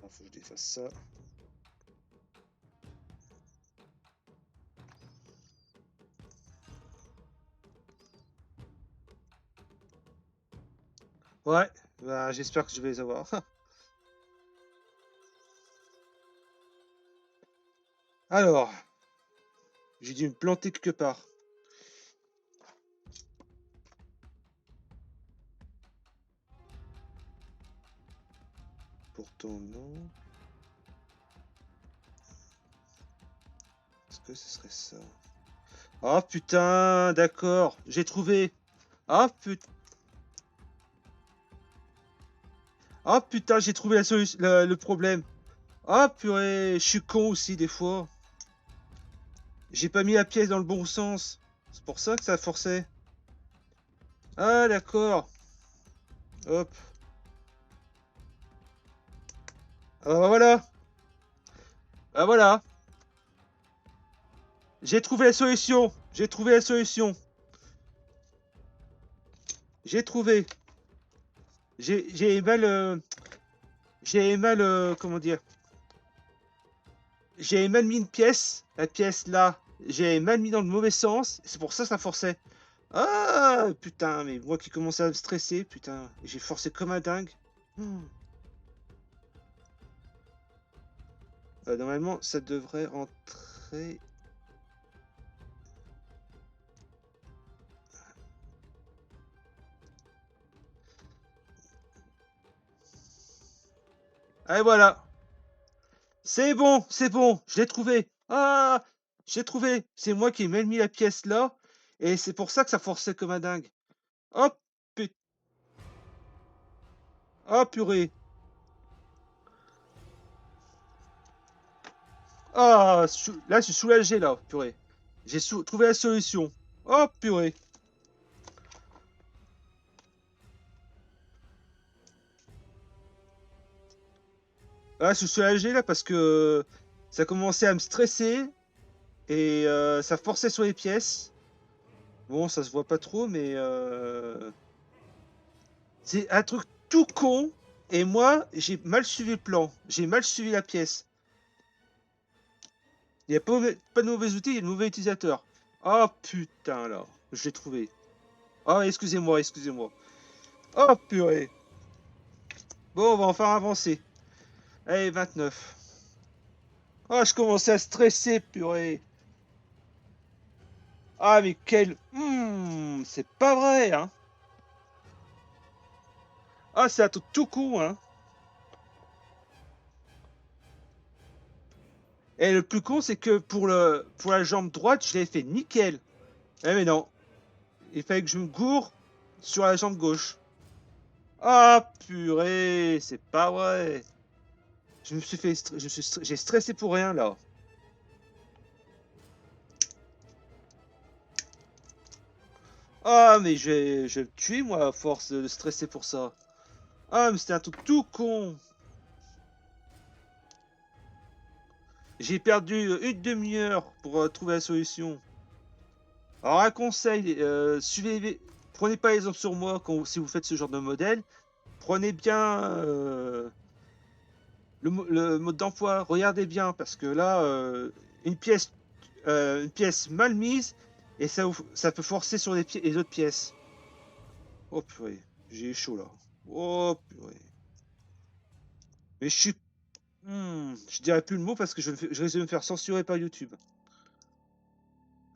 Attends, faut que je défasse ça. Ouais, bah, j'espère que je vais les avoir. Alors, j'ai dû me planter quelque part. Pourtant, non. Est-ce que ce serait ça? Oh putain, d'accord, j'ai trouvé. Oh putain. Oh putain, j'ai trouvé la solution, le problème. Oh purée, je suis con aussi des fois. J'ai pas mis la pièce dans le bon sens. C'est pour ça que ça forçait. Ah d'accord. Hop. Ah bah voilà. Ah voilà. J'ai trouvé la solution. J'ai trouvé la solution. J'ai trouvé. J'ai mal. J'ai mal. Comment dire? J'ai mal mis une pièce. La pièce là. J'ai mal mis dans le mauvais sens. C'est pour ça que ça forçait. Ah putain, mais moi qui commençais à me stresser, putain. J'ai forcé comme un dingue. Hmm. Normalement, ça devrait rentrer. Et voilà. C'est bon, je l'ai trouvé. Ah, j'ai trouvé. C'est moi qui ai mal mis la pièce là. Et c'est pour ça que ça forçait comme un dingue. Oh, put... oh purée. Ah, là, je suis soulagé là, purée. J'ai trouvé la solution. Oh purée. Ah, je suis soulagé là parce que ça commençait à me stresser et ça forçait sur les pièces. Bon, ça se voit pas trop, mais c'est un truc tout con. Et moi, j'ai mal suivi le plan. J'ai mal suivi la pièce. Il n'y a pas de mauvais outils, il y a de mauvais utilisateurs. Oh putain là, je l'ai trouvé. Oh, excusez-moi, excusez-moi. Oh purée. Bon, on va enfin avancer. Allez, 29. Oh, je commençais à stresser, purée. Ah, mais quel... c'est pas vrai, hein. Ah, c'est un truc tout con, hein. Et le plus con, c'est que pour la jambe droite, je l'avais fait nickel. Eh mais non, il fallait que je me gourre sur la jambe gauche. Ah purée, c'est pas vrai. Je me suis fait, j'ai stressé pour rien là. Ah mais je vais me tuer moi à force de stresser pour ça. Ah mais c'était un truc tout con. J'ai perdu une demi-heure pour trouver la solution. Alors un conseil, prenez pas exemple sur moi si vous faites ce genre de modèle. Prenez bien le mode d'emploi, regardez bien parce que là, une pièce mal mise et ça peut forcer sur les autres pièces. Oh purée, j'ai chaud là. Oh purée. Mais je suis... je dirais plus le mot parce que je risque de me faire censurer par YouTube.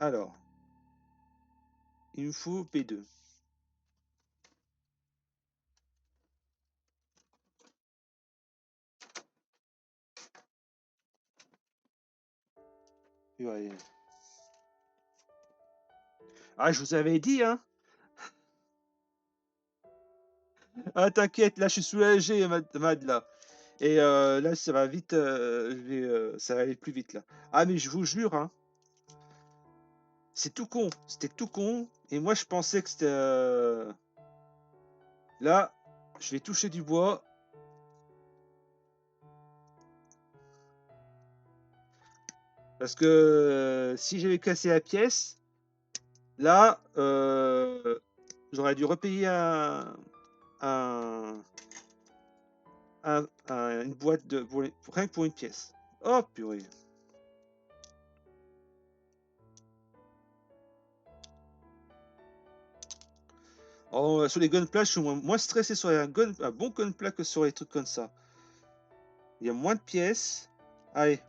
Alors, il me faut P2. Purée. Ah, je vous avais dit, hein. Ah, t'inquiète, là, je suis soulagé, Mad, là. Et là, ça va vite, ça va aller plus vite, là. Ah, mais je vous jure, hein, c'est tout con. C'était tout con. Et moi, je pensais que c'était... Là, je vais toucher du bois. Parce que si j'avais cassé la pièce, là, j'aurais dû repayer un... une boîte de rien que pour une pièce. Oh purée. Oh, sur les gunpla, je suis moins stressé sur un bon gunpla que sur les trucs comme ça. Il y a moins de pièces. Allez.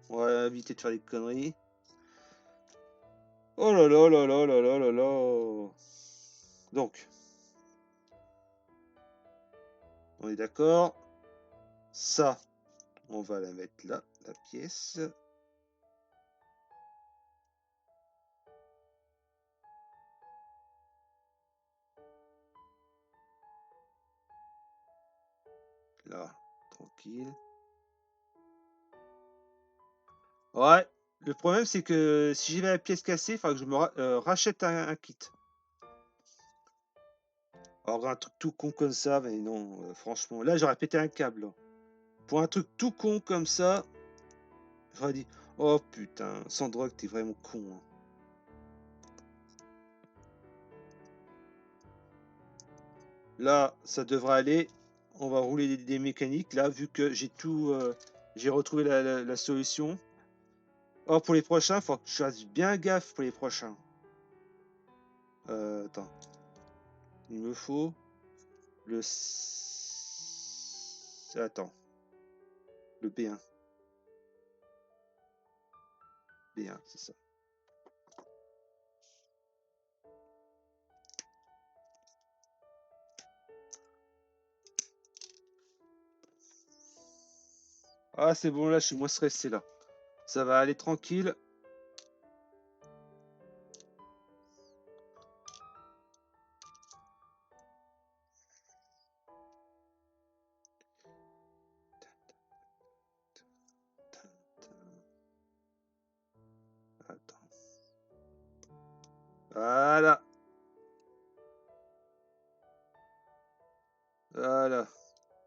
On va éviter de faire des conneries. Oh là là là là là là là là. Donc. On est d'accord. Ça, on va la mettre là, la pièce. Là, tranquille. Ouais, le problème c'est que si j'ai la pièce cassée, il faudra que je me rachète un kit. Alors un truc tout con comme ça, mais non, franchement, là j'aurais pété un câble. Là. Pour un truc tout con comme ça, j'aurais dit, oh putain, Sandrock, t'es vraiment con. Hein. Là, ça devrait aller. On va rouler des mécaniques là, vu que j'ai tout, j'ai retrouvé la solution. Oh, pour les prochains, il faut que je fasse bien gaffe pour les prochains. Attends. Il me faut le... Attends. Le B1. B1, c'est ça. Ah, c'est bon, là, je suis moins stressé, là. Ça va aller tranquille. Attends. Voilà. Voilà.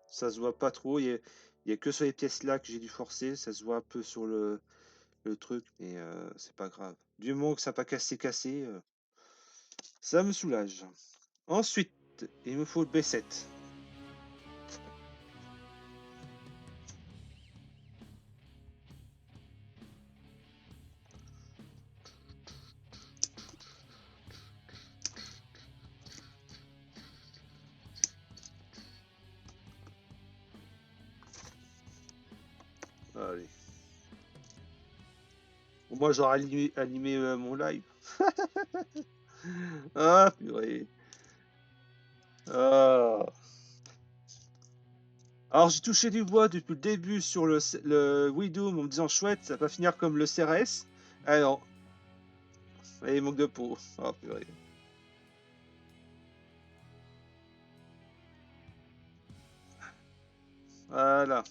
Ça se voit pas trop. Il y a que sur les pièces là que j'ai dû forcer. Ça se voit un peu sur le truc, mais c'est pas grave. Du moment que ça n'a pas cassé, ça me soulage. Ensuite, il me faut le B7. Allez. Moi, j'aurais animé mon live. Ah, purée. Ah. Alors, j'ai touché du bois depuis le début sur le Widoom en me disant chouette, ça va pas finir comme le CRS. Alors, il manque de peau. Oh, purée. Voilà.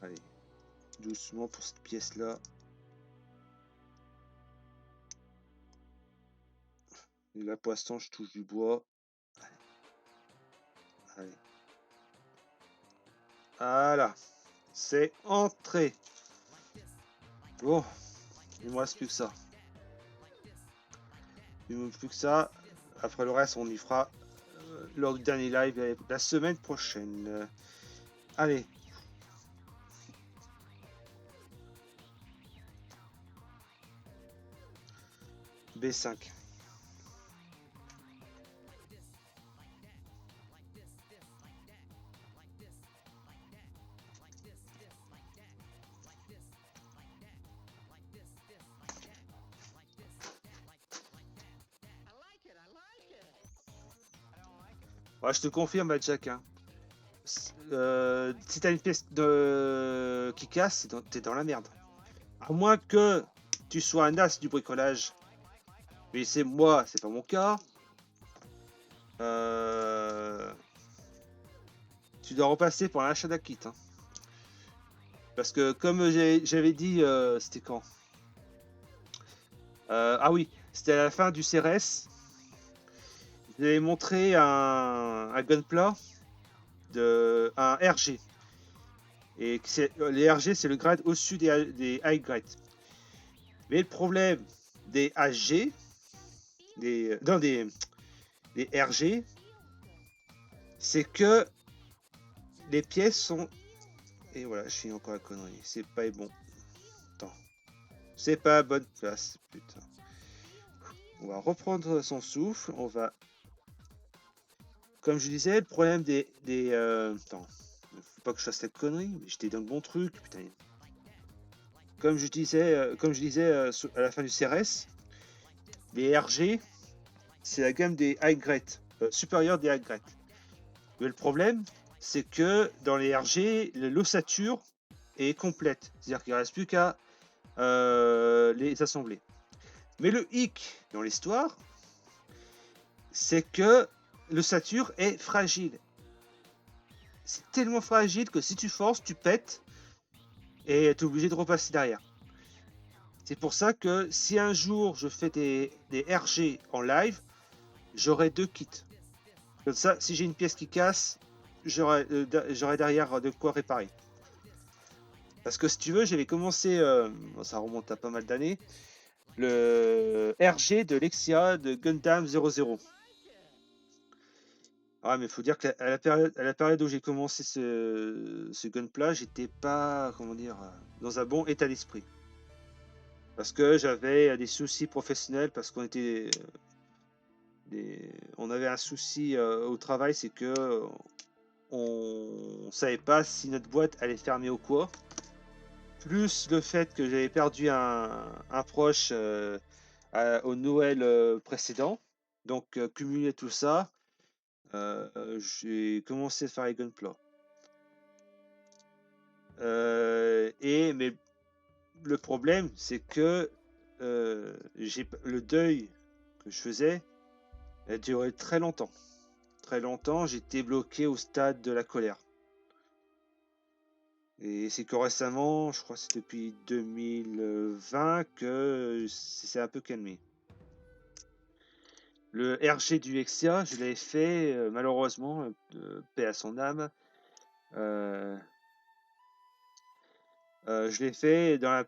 Allez, doucement pour cette pièce-là. Et là, pour l'instant, je touche du bois. Allez. Voilà. C'est entré. Bon, il me reste plus que ça. Il me reste plus que ça. Après le reste, on y fera lors du dernier live la semaine prochaine. Allez. B5. Ouais, je te confirme, Jack. Hein. Si t'as une pièce qui casse, t'es dans la merde. À moins que tu sois un as du bricolage. Mais c'est moi, c'est pas mon cas. Tu dois repasser pour un achat d'un kit. Hein. Parce que comme j'avais dit, c'était quand ah oui, c'était à la fin du CRS. J'avais montré un gunpla un RG. Et les RG, c'est le grade au-dessus des high grades. Mais le problème des HG, non, des RG, c'est que les pièces sont... Et voilà, je suis encore à connerie. C'est pas bon. Attends. C'est pas à bonne place, putain. On va reprendre son souffle. On va... Comme je disais, le problème Attends. Faut pas que je fasse cette connerie, mais j'étais dans le bon truc, putain. Comme je disais à la fin du CRS, les RG, c'est la gamme des high grade, supérieure des high grade. Mais le problème, c'est que dans les RG, l'ossature est complète. C'est-à-dire qu'il ne reste plus qu'à les assembler. Mais le hic dans l'histoire, c'est que l'ossature est fragile. C'est tellement fragile que si tu forces, tu pètes et tu es obligé de repasser derrière. C'est pour ça que si un jour je fais des RG en live, j'aurai 2 kits. Comme ça, si j'ai une pièce qui casse, j'aurai derrière de quoi réparer. Parce que si tu veux, j'avais commencé, ça remonte à pas mal d'années, le RG de Lexia de Gundam 00. Ah, mais il faut dire qu'à la période où j'ai commencé ce Gunpla, j'étais pas, comment dire, dans un bon état d'esprit. Parce que j'avais des soucis professionnels, parce qu'on était... on avait un souci au travail, c'est que on savait pas si notre boîte allait fermer ou quoi. Plus le fait que j'avais perdu un proche au Noël précédent. Donc cumuler tout ça, j'ai commencé à faire les gunpla. Mais le problème, c'est que le deuil que je faisais a duré très longtemps. Très longtemps, j'étais bloqué au stade de la colère. Et c'est que récemment, je crois que c'est depuis 2020 que c'est un peu calmé. Le RG du Exia, je l'avais fait malheureusement, paix à son âme. Je l'ai fait dans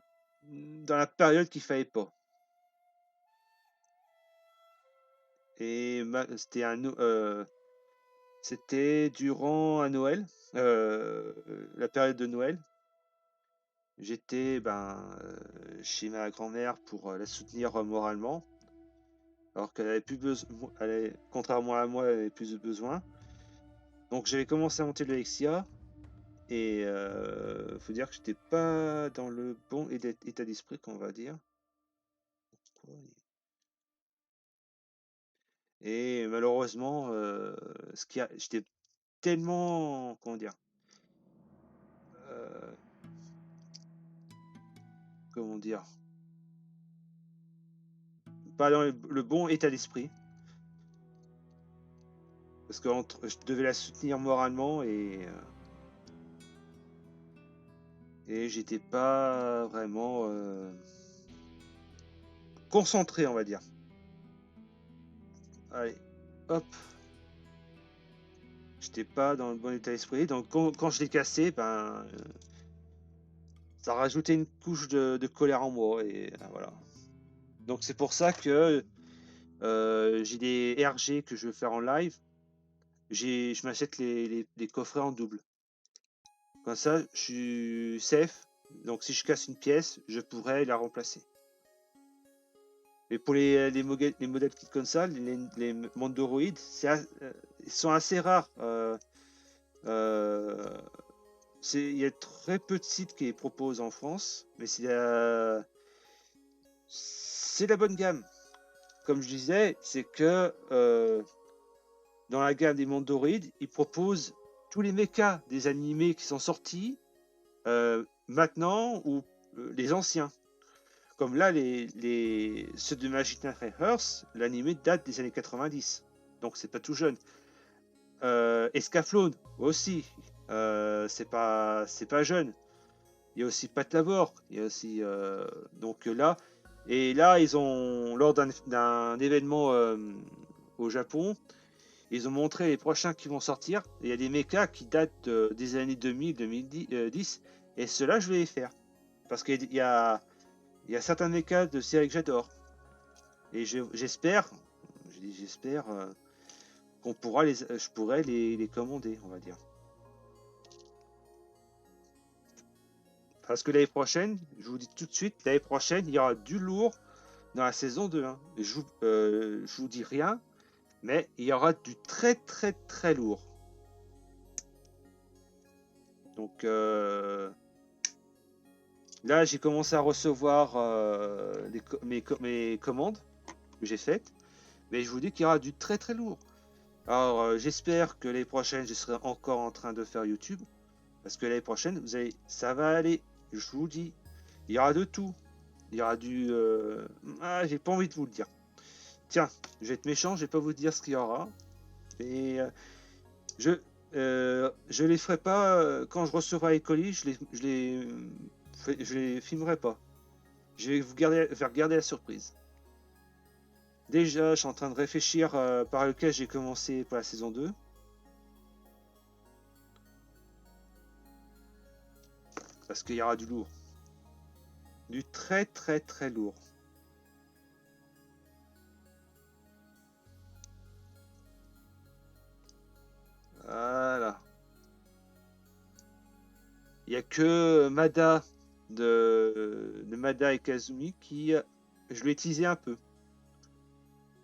la période qu'il fallait pas. Et c'était durant un Noël, la période de Noël. J'étais chez ma grand-mère pour la soutenir moralement, alors qu'elle avait plus besoin, contrairement à moi, elle avait plus de besoin. Donc j'avais commencé à monter le Lexia et faut dire que j'étais pas dans le bon état d'esprit, qu'on va dire. Et malheureusement, j'étais tellement, comment dire, euh, comment dire, pas dans le bon état d'esprit, parce que je devais la soutenir moralement et j'étais pas vraiment concentré, on va dire. Allez, hop. J'étais pas dans le bon état d'esprit, donc quand je l'ai cassé, ça rajoutait une couche de colère en moi, et voilà. Donc c'est pour ça que j'ai des RG que je veux faire en live. Je m'achète les coffrets en double. Comme ça, je suis safe. Donc si je casse une pièce, je pourrais la remplacer. Mais pour les modèles kits comme ça, les Mandoroids, ils sont assez rares. Il y a très peu de sites qui les proposent en France, mais c'est la bonne gamme. Comme je disais, c'est que dans la gamme des Mandoroids, ils proposent tous les mechas des animés qui sont sortis maintenant ou les anciens. Comme là, ceux de Magic Knight Hearth, l'animé date des années 90, donc c'est pas tout jeune. Escaflowne aussi, c'est pas jeune. Il y a aussi Pat Labor, il y a aussi donc là, et là ils ont lors d'un événement au Japon, Ils ont montré les prochains qui vont sortir. Il y a des mechas qui datent des années 2000, 2010. Et ceux-là, je vais les faire. Parce qu'il y a certains mechas de série que j'adore. Et j'espère, j'espère qu'on pourra je pourrais les commander, on va dire. Parce que l'année prochaine, je vous dis tout de suite, l'année prochaine, il y aura du lourd dans la saison 2. Hein. Je vous dis rien, mais il y aura du très très très lourd. Donc là, j'ai commencé à recevoir mes commandes que j'ai faites, mais je vous dis qu'il y aura du très très lourd. Alors j'espère que l'année prochaine, je serai encore en train de faire YouTube, parce que l'année prochaine, ça va aller. Je vous dis, il y aura de tout. Il y aura du... Ah, j'ai pas envie de vous le dire. Tiens, je vais être méchant, je vais pas vous dire ce qu'il y aura. Mais je les ferai pas quand je recevrai les colis, je les filmerai pas. Je vais faire garder la surprise. Déjà, je suis en train de réfléchir par lequel j'ai commencé pour la saison 2. Parce qu'il y aura du lourd. Du très très très lourd. Voilà. Il n'y a que Mada de Mada et Kazumi qui... je lui ai teasé un peu.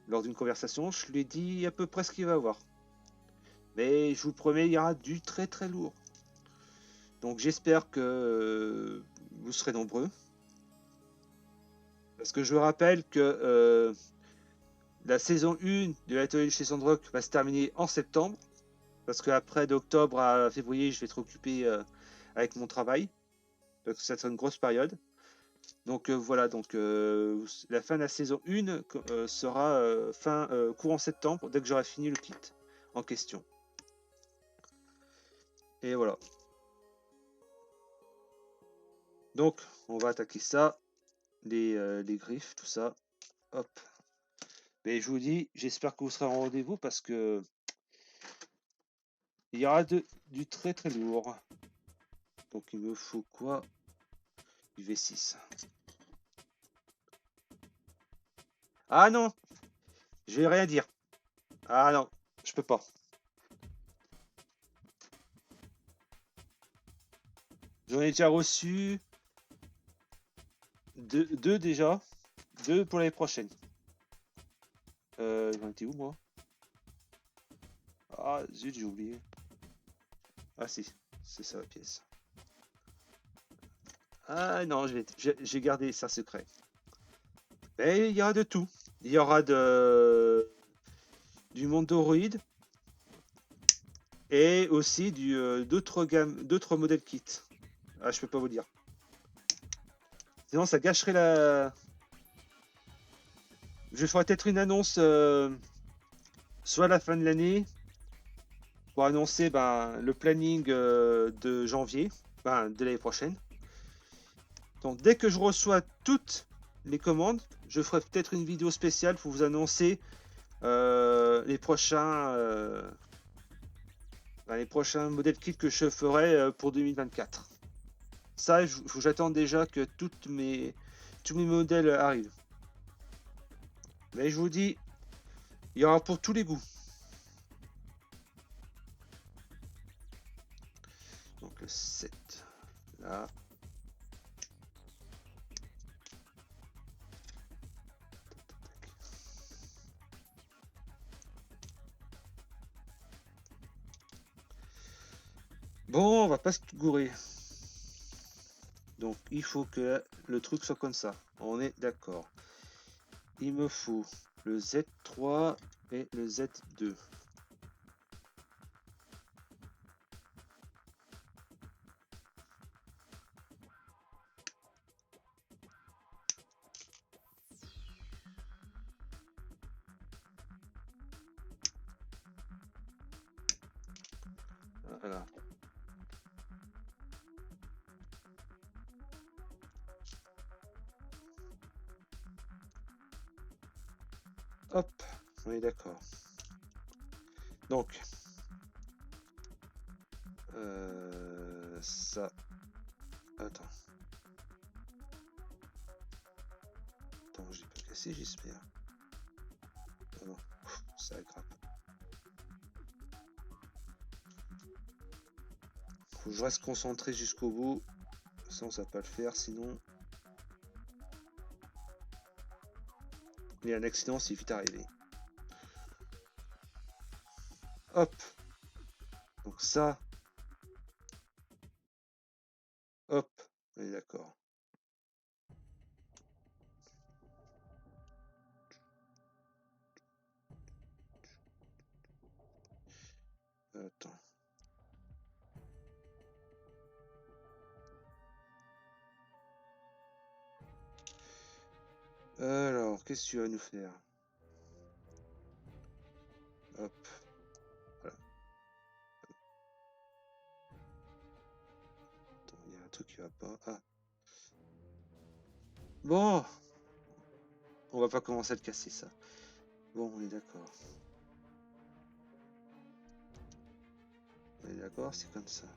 Lors d'une conversation, je lui ai dit à peu près ce qu'il va avoir. Mais je vous promets, il y aura du très très lourd. Donc j'espère que vous serez nombreux. Parce que je rappelle que la saison 1 de l'atelier chez Sandrock va se terminer en septembre. Parce qu'après d'octobre à février, je vais être occupé avec mon travail. Donc ça sera une grosse période. Donc voilà, donc la fin de la saison 1 sera courant septembre, dès que j'aurai fini le kit en question. Et voilà. Donc on va attaquer ça, les griffes, tout ça. Hop. Mais je vous dis, j'espère que vous serez en rendez-vous parce que il y aura du très très lourd. Donc il me faut quoi? Du V6. Ah non, je vais rien dire. Ah non, je peux pas. J'en ai déjà reçu deux déjà. Deux pour l'année prochaine. J'en étais où moi? Ah zut, j'ai oublié. Ah si, c'est ça la pièce. Ah non, j'ai gardé ça secret. Mais il y aura de tout. Il y aura du Mondoroid et aussi d'autres modèles kits. Ah, je peux pas vous dire. Sinon, ça gâcherait la. Je ferai peut-être une annonce soit à la fin de l'année pour annoncer le planning de janvier, de l'année prochaine. Donc, dès que je reçois toutes les commandes, je ferai peut-être une vidéo spéciale pour vous annoncer les prochains modèles kits que je ferai pour 2024. Ça, j'attends déjà que tous mes modèles arrivent. Mais je vous dis, il y aura pour tous les goûts. Donc le 7, là. Bon, on va pas se gourer. Donc il faut que le truc soit comme ça. On est d'accord. Il me faut le Z3 et le Z2. Voilà. Hop, on est d'accord. Donc, ça. Attends. Attends, j'ai pas cassé, j'espère. Ah non, ça aggrave. Faut que je reste concentré jusqu'au bout. Ça, ça va pas le faire, sinon. Il y a un accident, c'est vite arrivé. Hop. Donc ça. Hop. On est d'accord. Attends. Alors, qu'est-ce que tu vas nous faire? Hop. Voilà. Attends, il y a un truc qui va pas. Ah. Bon. On va pas commencer à le casser, ça. Bon, on est d'accord. On est d'accord, c'est comme ça.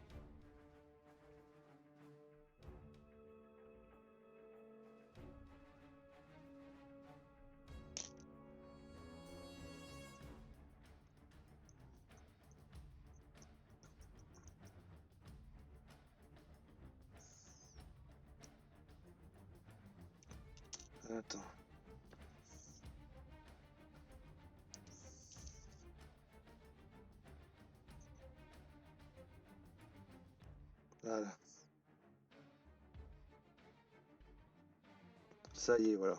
Attends. Voilà. Ça y est, voilà.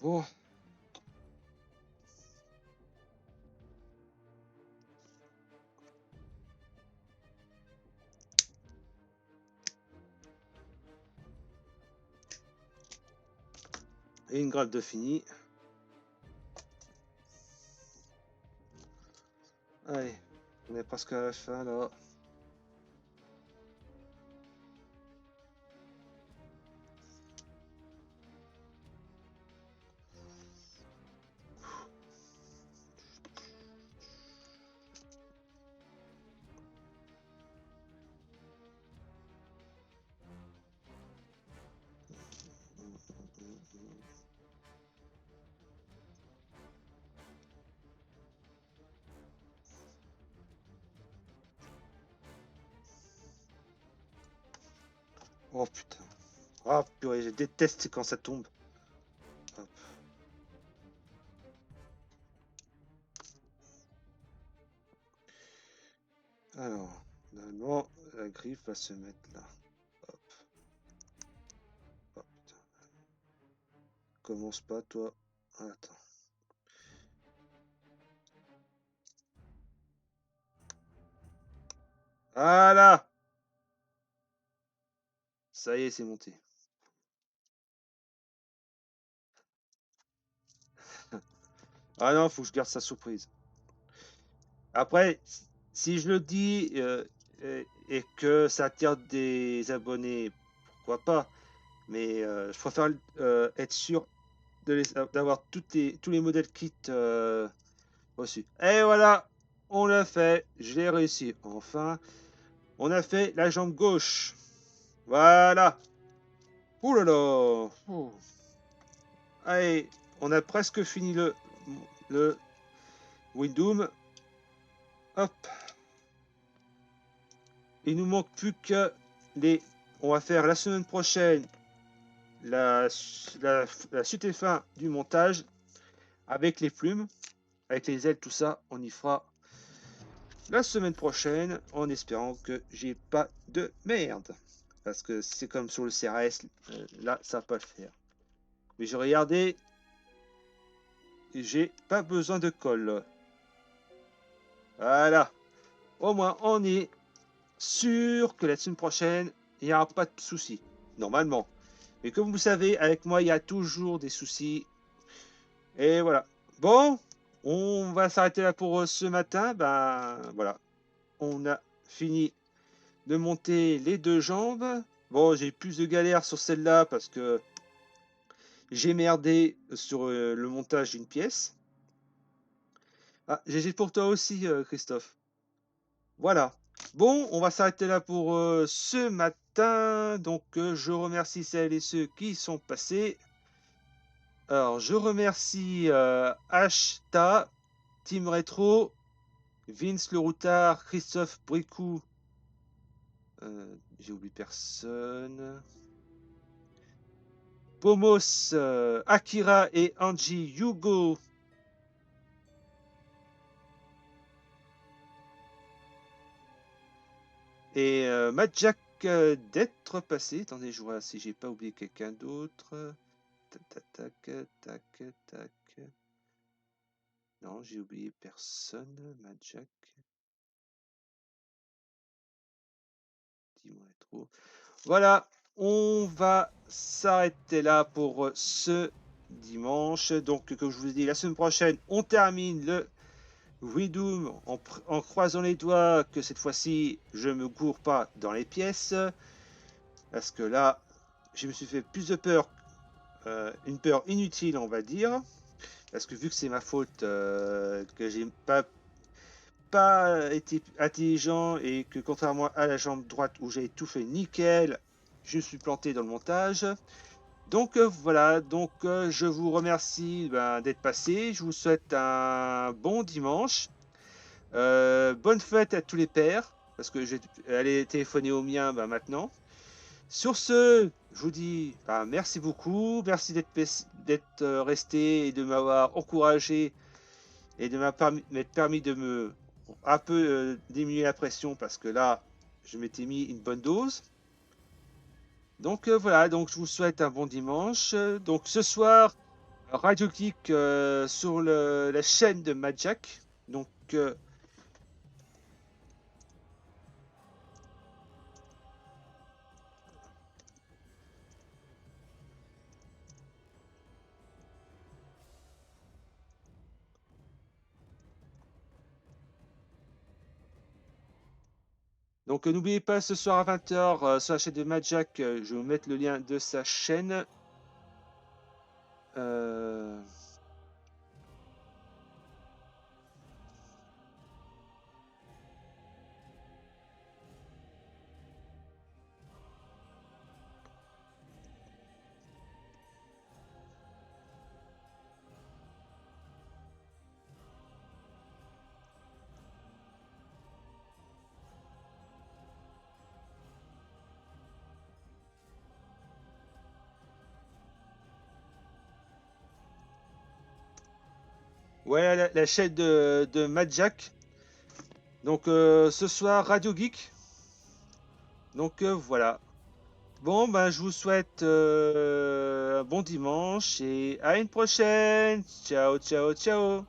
Bon. Et une grave de fini. Allez, on est presque à la fin là. Oh putain. Ah purée, je déteste quand ça tombe. Hop. Alors, normalement, la griffe va se mettre là. Hop. Oh putain. Commence pas, toi. Attends. Voilà. Ça y est, c'est monté. Ah non, faut que je garde sa surprise. Après, si je le dis et que ça attire des abonnés, pourquoi pas. Mais je préfère être sûr d'avoir tous les modèles kits reçus. Et voilà, on l'a fait. J'ai réussi. Enfin, on a fait la jambe gauche. Voilà. Ouh là là. Ouh. Allez, on a presque fini le Windoom. Hop. Il nous manque plus que les. On va faire la semaine prochaine la suite et fin du montage avec les plumes, avec les ailes, tout ça. On y fera la semaine prochaine en espérant que j'ai pas de merde. Parce que c'est comme sur le CRS, là ça va pas le faire. Mais j'ai regardé, j'ai pas besoin de colle. Voilà. Au moins on est sûr que la semaine prochaine, il n'y aura pas de soucis. Normalement. Mais comme vous savez, avec moi, il y a toujours des soucis. Et voilà. Bon, on va s'arrêter là pour ce matin. Ben voilà. On a fini de monter les deux jambes. Bon, j'ai plus de galère sur celle-là parce que j'ai merdé sur le montage d'une pièce. Ah, GG pour toi aussi, Christophe. Voilà. Bon, on va s'arrêter là pour ce matin. Donc, je remercie celles et ceux qui sont passés. Alors, je remercie Ashta, Team Retro, Vince le Routard, Christophe Bricou. J'ai oublié personne. Pomos, Akira et Angie Yugo. Et Madjack d'être passé. Attendez, je vois si j'ai pas oublié quelqu'un d'autre. Tac, tac, tac, tac, tac. Non, j'ai oublié personne. Madjack. Dis-moi trop. Voilà, on va s'arrêter là pour ce dimanche. Donc, comme je vous ai dit, la semaine prochaine, on termine le Redoom en croisant les doigts que cette fois-ci, je me gourre pas dans les pièces. Parce que là, je me suis fait plus de peur, une peur inutile, on va dire. Parce que vu que c'est ma faute, que j'ai pas été intelligent et que contrairement à la jambe droite où j'ai tout fait nickel, je me suis planté dans le montage. Donc voilà, donc je vous remercie d'être passé. Je vous souhaite un bon dimanche. Bonne fête à tous les pères, parce que je vais aller téléphoner au mien maintenant. Sur ce, je vous dis merci beaucoup, merci d'être resté et de m'avoir encouragé et de m'être permis de me un peu diminuer la pression parce que là, je m'étais mis une bonne dose. Donc voilà, donc je vous souhaite un bon dimanche. Donc ce soir, Radio Geek sur la chaîne de Madjack. Donc n'oubliez pas ce soir à 20h sur la chaîne de Madjack, je vais vous mettre le lien de sa chaîne. Euh, Ouais, la chaîne de Madjack. Donc ce soir, Radio Geek. Donc voilà. Bon, je vous souhaite un bon dimanche et à une prochaine. Ciao, ciao, ciao.